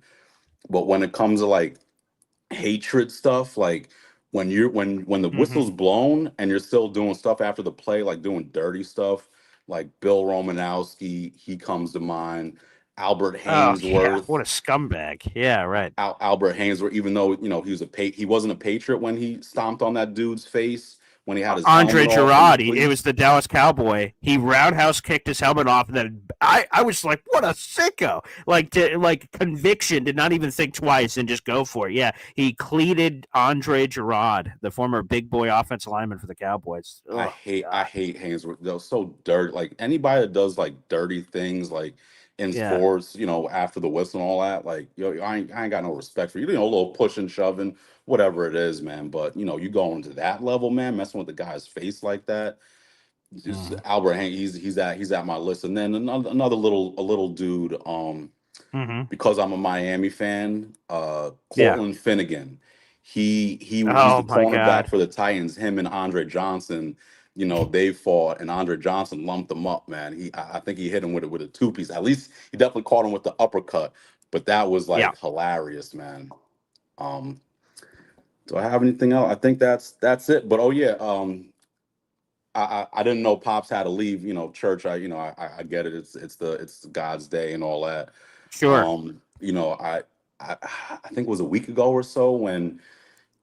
But when it comes to like hatred stuff, like when the whistle's blown and you're still doing stuff after the play, like doing dirty stuff, like Bill Romanowski, he comes to mind. Albert Hainsworth,
what a scumbag! Yeah, right.
Albert Hainsworth, even though he wasn't a Patriot when he stomped on that dude's face when he had his
Andre Gerard. It was the Dallas Cowboy. He roundhouse kicked his helmet off, and then I was like, what a sicko! Like conviction, did not even think twice and just go for it. Yeah, he cleated Andre Gerard, the former big boy offensive lineman for the Cowboys.
I hate Hainsworth. They're so dirty. Like anybody that does like dirty things, like in sports, after the whistle and all that, like, I ain't got no respect for you. A little pushing, shoving, whatever it is, man. But you go into that level, man, messing with the guy's face like that. Just Albert Hank, he's at my list. And then another little dude, because I'm a Miami fan, Cortland Finnegan. He's the cornerback for the Titans. Him and Andre Johnson. They fought, and Andre Johnson lumped them up, man. I think he hit him with a 2-piece. At least he definitely caught him with the uppercut. But that was like hilarious, man. Do I have anything else? I think that's it. But I didn't know Pops had to leave. Church. I get it. It's God's day and all that.
Sure.
I think it was a week ago or so when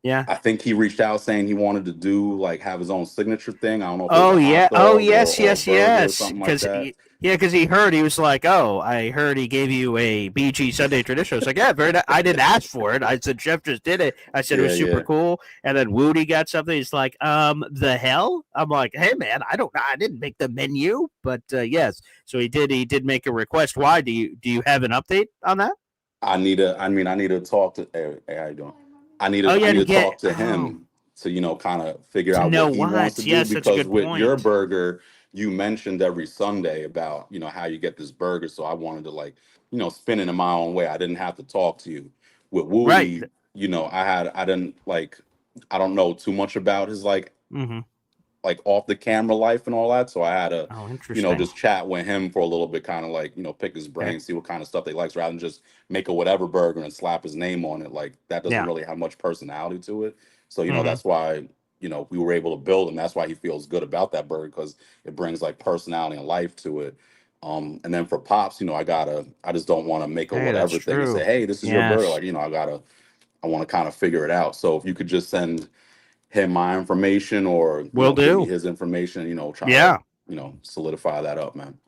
Yeah.
I think he reached out saying he wanted to do like have his own signature thing. I don't know if it
Oh
was a
yeah.
hot
Oh
dog
yes,
or a
yes,
burger or
yes.
something like that.
Because he heard, he was like, "Oh, I heard he gave you a BG Sunday tradition." I was like, "Yeah, very. I didn't ask for it. I said Jeff just did it. I said it
Yeah,
was super
yeah.
cool." And then Woody got something. He's like, the hell?" I'm like, "Hey, man, I don't know. I didn't make the menu, but yes." So he did. He did make a request. Why? Do you have an update on that?
I need to talk to. Hey, how you doing? I need
Oh
to
yeah, to
talk
get
to him to kind of figure
to
out
know
what he wants to
what.
do
Yes, that's a
because
good
with your
point.
burger, you mentioned every Sunday about how you get this burger. So I wanted to spin it in my own way. I didn't have to talk to you. With
Right.
Woody, I didn't I don't know too much about his
Mm-hmm.
off the camera life and all that. So I had to,
Oh, interesting.
just chat with him for a little bit, kind of pick his brain, see what kind of stuff they likes, rather than just make a whatever burger and slap his name on it. Like that doesn't
Yeah.
really have much personality to it. So,
Mm-hmm.
that's why, we were able to build him. That's why he feels good about that burger because it brings personality and life to it. And then for Pops, I just don't want to make a
Hey, that's
whatever thing and say,
true.
hey, this is your burger.
Yes,
I want to kind of figure it out. So if you could just send him my information or
will
give me
do.
his information, try to
Yeah.
solidify that up, man.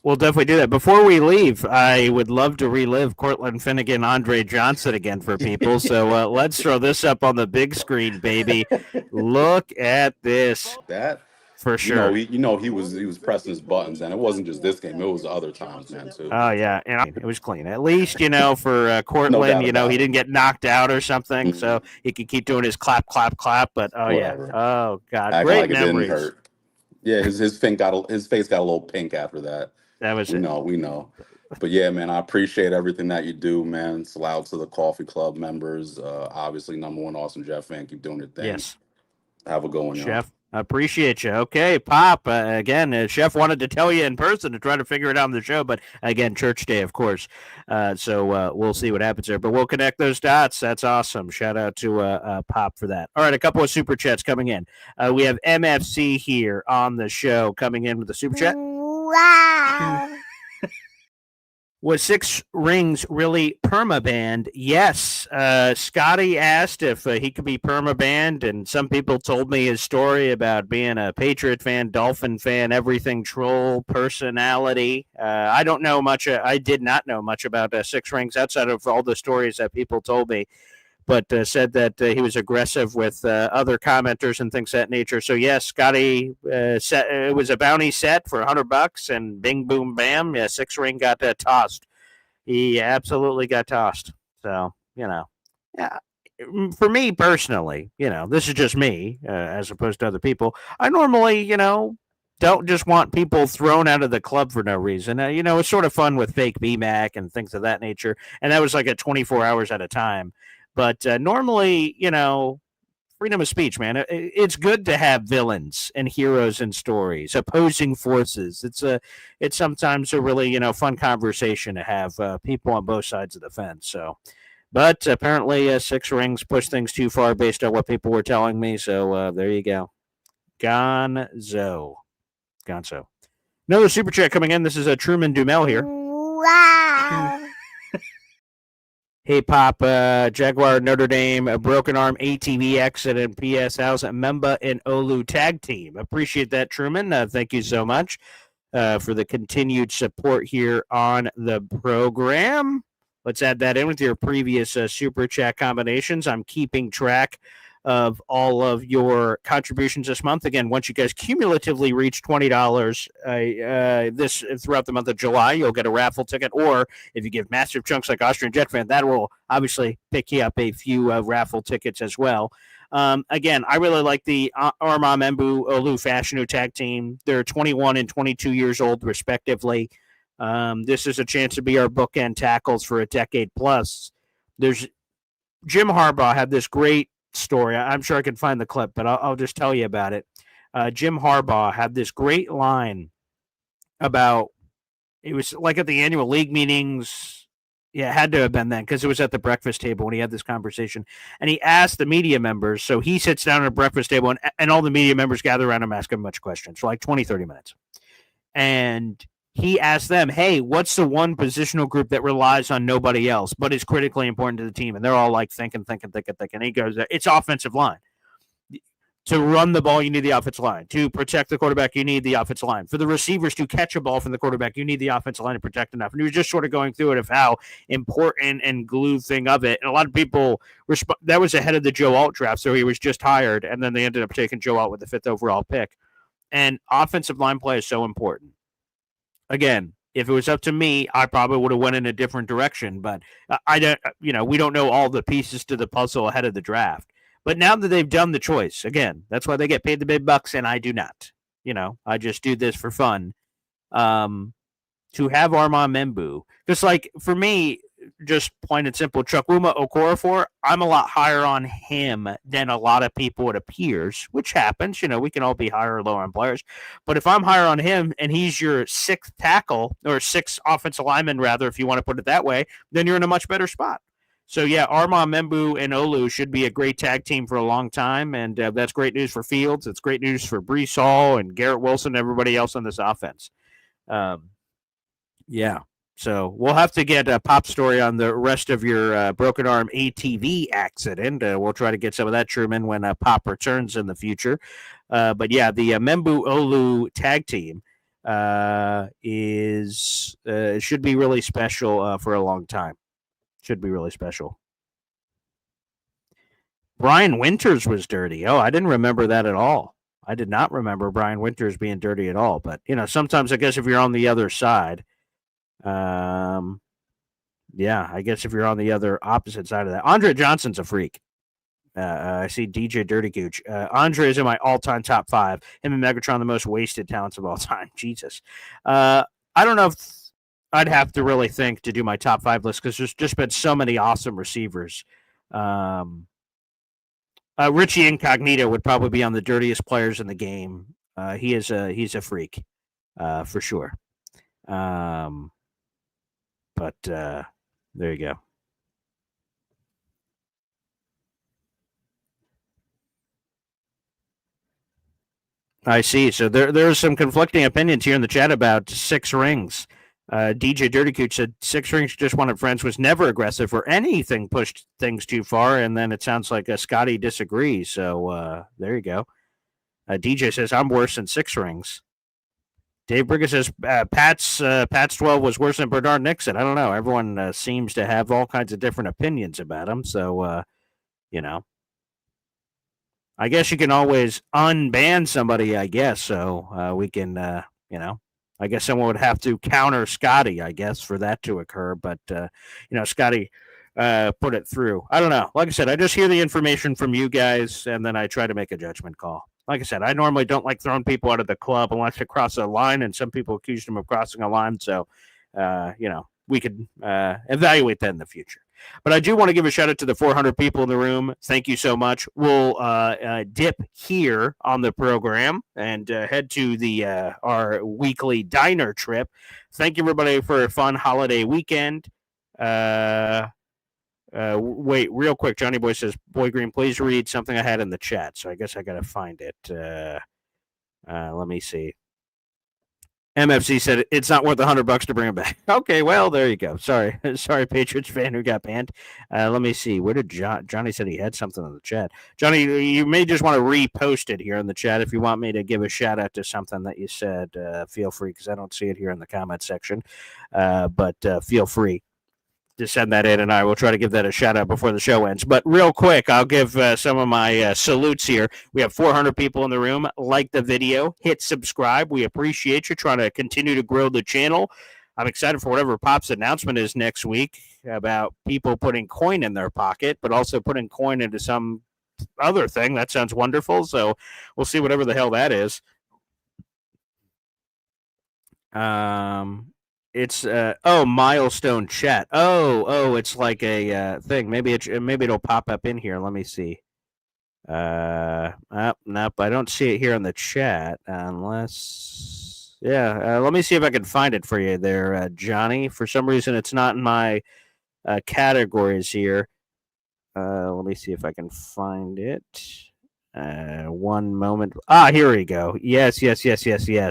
We'll definitely do that. Before we leave, I would love to relive Cortland Finnegan, Andre Johnson again for people. So let's throw this up on the big screen, baby. Look at this.
That
For sure.
he was pressing his buttons, and it wasn't just this game; it was other times, man, too.
Oh yeah, and it was clean. At least for Cortland,
No doubt
he
about it.
didn't get knocked out or something, so he could keep doing his clap, clap, clap. But
Whatever.
yeah, oh god,
Acting
great
like it didn't
memories.
hurt. Yeah, his face got a little pink after that.
That was it.
We know. But yeah, man, I appreciate everything that you do, man. Salute to the Coffee Club members. Obviously, number one, awesome Jeff fan. Keep doing your thing.
Yes,
Have a good one, y'all.
Chef. I appreciate you. Okay, Pop. Again, Chef wanted to tell you in person to try to figure it out on the show, but again, church day, of course. So we'll see what happens there. But we'll connect those dots. That's awesome. Shout out to Pop for that. All right, a couple of super chats coming in. We have MFC here on the show coming in with a super chat.
Wow.
Was Six Rings really perma-banned? Yes. Scotty asked if he could be perma-banned, and some people told me his story about being a Patriot fan, Dolphin fan, everything troll personality. I don't know much. I did not know much about Six Rings outside of all the stories that people told me, but said that he was aggressive with other commenters and things of that nature. So yes, Scotty it was a bounty set for $100, and bing, boom, bam, yeah, Six Ring got tossed. He absolutely got tossed. So yeah. For me personally, this is just me as opposed to other people. I normally, don't just want people thrown out of the club for no reason. It's sort of fun with fake BMAC and things of that nature, and that was like at 24 hours at a time. But normally, freedom of speech, man. It's good to have villains and heroes in stories, opposing forces. It's sometimes a really fun conversation to have people on both sides of the fence. So, but apparently, Six Rings pushed things too far based on what people were telling me. So there you go, Gonzo. Another super chat coming in. This is a Truman Dumel here.
Wow.
Hey, Pop, Jaguar, Notre Dame, a broken arm, ATV accident, PS House, Memba and Olu tag team. Appreciate that, Truman. Thank you so much for the continued support here on the program. Let's add that in with your previous super chat combinations. I'm keeping track of all of your contributions this month. Again, once you guys cumulatively reach $20 this throughout the month of July, you'll get a raffle ticket. Or if you give massive chunks like Austrian Jet Fan, that will obviously pick you up a few raffle tickets as well. Again, I really like the Arma Membu Olu Fashanu tag team. They're 21 and 22 years old, respectively. This is a chance to be our bookend tackles for a decade plus. There's Jim Harbaugh had this great story. I'm sure I can find the clip, but I'll just tell you about it. Jim Harbaugh had this great line about, it was like at the annual league meetings. Yeah, it had to have been then because it was at the breakfast table when he had this conversation. And he asked the media members. So he sits down at a breakfast table and all the media members gather around him, ask him a bunch of questions for like 20, 30 minutes. And he asked them, hey, what's the one positional group that relies on nobody else but is critically important to the team? And they're all like thinking. He goes, it's offensive line. To run the ball, you need the offensive line. To protect the quarterback, you need the offensive line. For the receivers to catch a ball from the quarterback, you need the offensive line to protect enough. And he was just sort of going through it of how important and glue thing of it. And a lot of people, that was ahead of the Joe Alt draft, so he was just hired, and then they ended up taking Joe Alt with the 5th overall pick. And offensive line play is so important. Again, if it was up to me, I probably would have went in a different direction. But I don't, we don't know all the pieces to the puzzle ahead of the draft. But now that they've done the choice, again, that's why they get paid the big bucks, and I do not. I just do this for fun. To have Armand Membu, just like for me, just plain and simple, Chukwuma Okorafor, I'm a lot higher on him than a lot of people, it appears, which happens. We can all be higher or lower on players. But if I'm higher on him and he's your 6th tackle, or 6th offensive lineman, rather, if you want to put it that way, then you're in a much better spot. So, yeah, Armand Membu and Olu should be a great tag team for a long time, and that's great news for Fields. It's great news for Breece Hall and Garrett Wilson and everybody else on this offense. Yeah, so we'll have to get a pop story on the rest of your broken arm ATV accident. We'll try to get some of that, Truman, when Pop returns in the future. But, yeah, the Membu-Olu tag team should be really special for a long time. Should be really special. Brian Winters was dirty. Oh, I didn't remember that at all. I did not remember Brian Winters being dirty at all. But, sometimes I guess if you're on the other side, I guess if you're on the other opposite side of that. Andre Johnson's a freak. I see DJ Dirty Gooch. Andre is in my all-time top 5. Him and Megatron, the most wasted talents of all time. Jesus. I don't know if I'd have to really think to do my top 5 list because there's just been so many awesome receivers. Richie Incognito would probably be on the dirtiest players in the game. He's a freak, for sure. But there you go. I see. So there's some conflicting opinions here in the chat about 6 rings. DJ Dirty Cooch said 6 rings, just wanted friends, was never aggressive or anything pushed things too far. And then it sounds like Scotty disagrees. So there you go. DJ says, I'm worse than 6 rings. Dave Briggs says, Pat's 12 was worse than Bernard Nixon. I don't know. Everyone seems to have all kinds of different opinions about him. So, I guess you can always unban somebody, I guess. So we can, I guess someone would have to counter Scotty, I guess, for that to occur. But, Scotty put it through. I don't know. Like I said, I just hear the information from you guys, and then I try to make a judgment call. Like I said, I normally don't like throwing people out of the club unless they cross a line, and some people accused him of crossing a line. So, we could evaluate that in the future. But I do want to give a shout out to the 400 people in the room. Thank you so much. We'll dip here on the program and head to our weekly diner trip. Thank you, everybody, for a fun holiday weekend. Wait, real quick. Johnny Boy says, Boy Green, please read something I had in the chat. So I guess I got to find it. Let me see. MFC said it's not worth $100 to bring him back. Okay, well, there you go. Sorry, Patriots fan who got banned. Let me see. Where did Johnny said he had something in the chat? Johnny, you may just want to repost it here in the chat if you want me to give a shout out to something that you said. Feel free, because I don't see it here in the comment section. But feel free to send that in, and I will try to give that a shout out before the show ends. But real quick, I'll give some of my salutes here. We have 400 people in the room. Like the video, hit subscribe. We appreciate you trying to continue to grow the channel. I'm excited for whatever Pop's announcement is next week about people putting coin in their pocket, but also putting coin into some other thing. That sounds wonderful. So we'll see whatever the hell that is. It's milestone chat. It's like a thing. Maybe it'll pop up in here. Let me see. Nope, I don't see it here in the chat unless let me see if I can find it for you there, Johnny. For some reason it's not in my categories here. Let me see if I can find it. One moment. Here we go. Yes.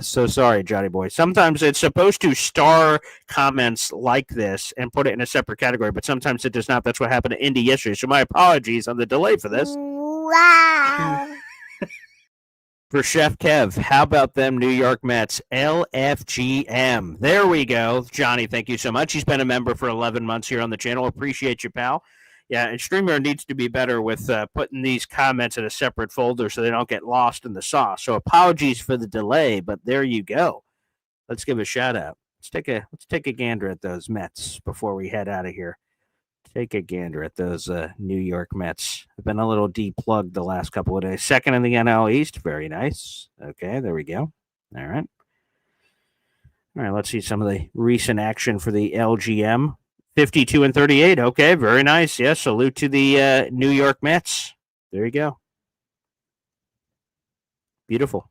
So sorry, Johnny boy. Sometimes it's supposed to star comments like this and put it in a separate category, but sometimes it does not. That's what happened to Indy yesterday. So my apologies on the delay for this.
Wow.
For Chef Kev, how about them New York Mets? LFGM. There we go. Johnny, thank you so much. He's been a member for 11 months here on the channel. Appreciate you, pal. Yeah, and Streamer needs to be better with putting these comments in a separate folder so they don't get lost in the sauce. So apologies for the delay, but there you go. Let's give a shout out. Let's take a gander at those Mets before we head out of here. Take a gander at those New York Mets. I've been a little deplugged the last couple of days. Second in the NL East. Very nice. Okay, there we go. All right. Let's see some of the recent action for the LGM. 52 and 38. Okay, very nice. Yes, salute to the New York Mets. There you go. Beautiful.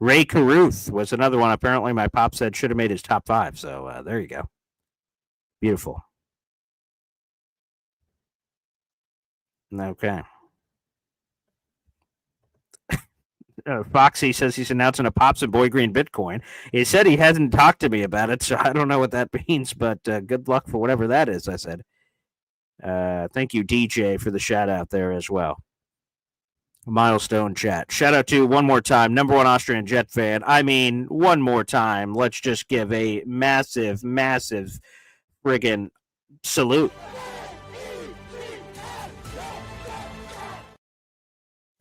Ray Caruth was another one. Apparently, my pop said should have made his top 5. So there you go. Beautiful. Okay. Foxy says he's announcing a Pops and Boy Green Bitcoin. He said he hasn't talked to me about it, so I don't know what that means, but good luck for whatever that is, I said. Thank you, DJ, for the shout out there as well. Milestone chat. Shout out to, one more time, number one Austrian Jet fan. I mean, one more time. Let's just give a massive, massive friggin' salute.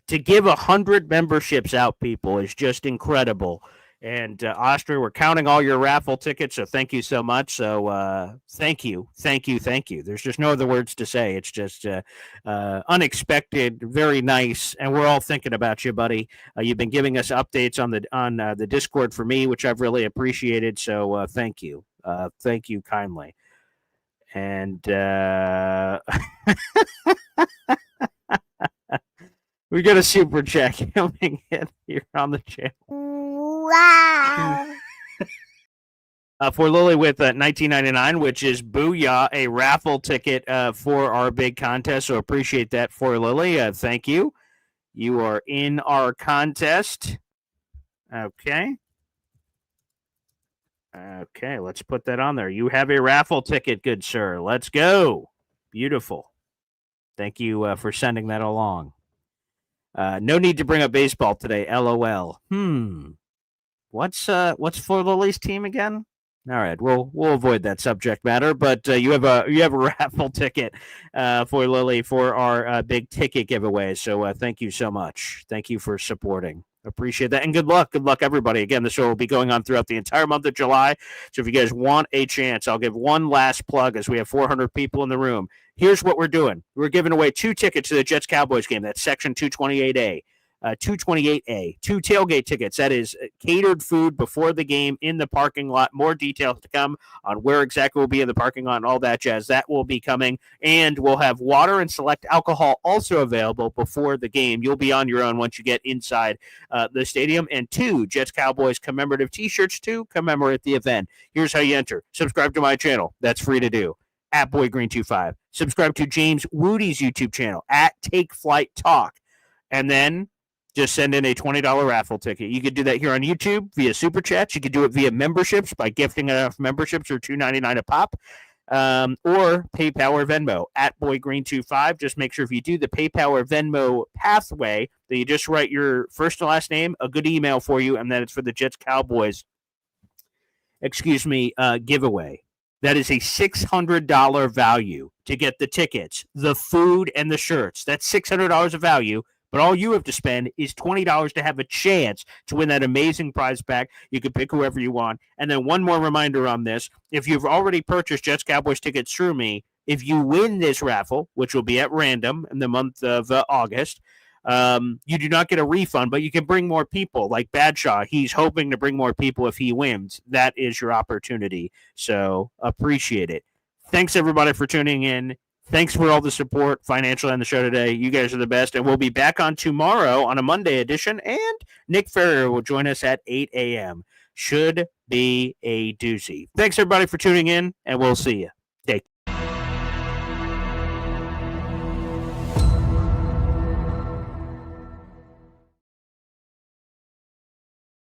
To give 100 memberships out, people, is just incredible. And Austria, we're counting all your raffle tickets, so thank you so much. So thank you. There's just no other words to say. It's just unexpected, very nice, and we're all thinking about you, buddy. You've been giving us updates on the Discord for me, which I've really appreciated. So thank you. Thank you kindly. And we got a super chat coming in here on the channel.
Wow.
For Lily with $19.99, which is Booyah, a raffle ticket for our big contest. So appreciate that for Lily. Thank you. You are in our contest. Okay. Okay, let's put that on there. You have a raffle ticket, good sir. Let's go. Beautiful. Thank you for sending that along. No need to bring up baseball today. LOL. What's for Lily's team again? All right, we'll avoid that subject matter. But you have a raffle ticket for Lily for our big ticket giveaway. So thank you so much. Thank you for supporting. Appreciate that, and good luck. Good luck, everybody. Again, the show will be going on throughout the entire month of July. So if you guys want a chance, I'll give one last plug as we have 400 people in the room. Here's what we're doing. We're giving away 2 tickets to the Jets-Cowboys game. That's Section 228A. 228A, 2 tailgate tickets. That is catered food before the game in the parking lot. More details to come on where exactly we'll be in the parking lot and all that jazz. That will be coming. And we'll have water and select alcohol also available before the game. You'll be on your own once you get inside the stadium. And 2 Jets-Cowboys commemorative T-shirts to commemorate the event. Here's how you enter. Subscribe to my channel. That's free to do. At BoyGreen25. Subscribe to James Woody's YouTube channel. At Take Flight Talk. And then just send in a $20 raffle ticket. You could do that here on YouTube via Super Chats. You could do it via memberships by gifting enough memberships for $2.99 a pop, or PayPal or Venmo at BoyGreen25. Just make sure if you do the PayPal or Venmo pathway that you just write your first and last name, a good email for you, and then it's for the Jets Cowboys. Giveaway. That is a $600 value to get the tickets, the food, and the shirts. That's $600 of value. But all you have to spend is $20 to have a chance to win that amazing prize pack. You can pick whoever you want. And then one more reminder on this. If you've already purchased Jets Cowboys tickets through me, if you win this raffle, which will be at random in the month of August, you do not get a refund, but you can bring more people. Like Badshaw, he's hoping to bring more people if he wins. That is your opportunity. So appreciate it. Thanks, everybody, for tuning in. Thanks for all the support financially on the show today. You guys are the best. And we'll be back on tomorrow on a Monday edition. And Nick Ferrer will join us at 8 a.m. Should be a doozy. Thanks, everybody, for tuning in, and we'll see you. Take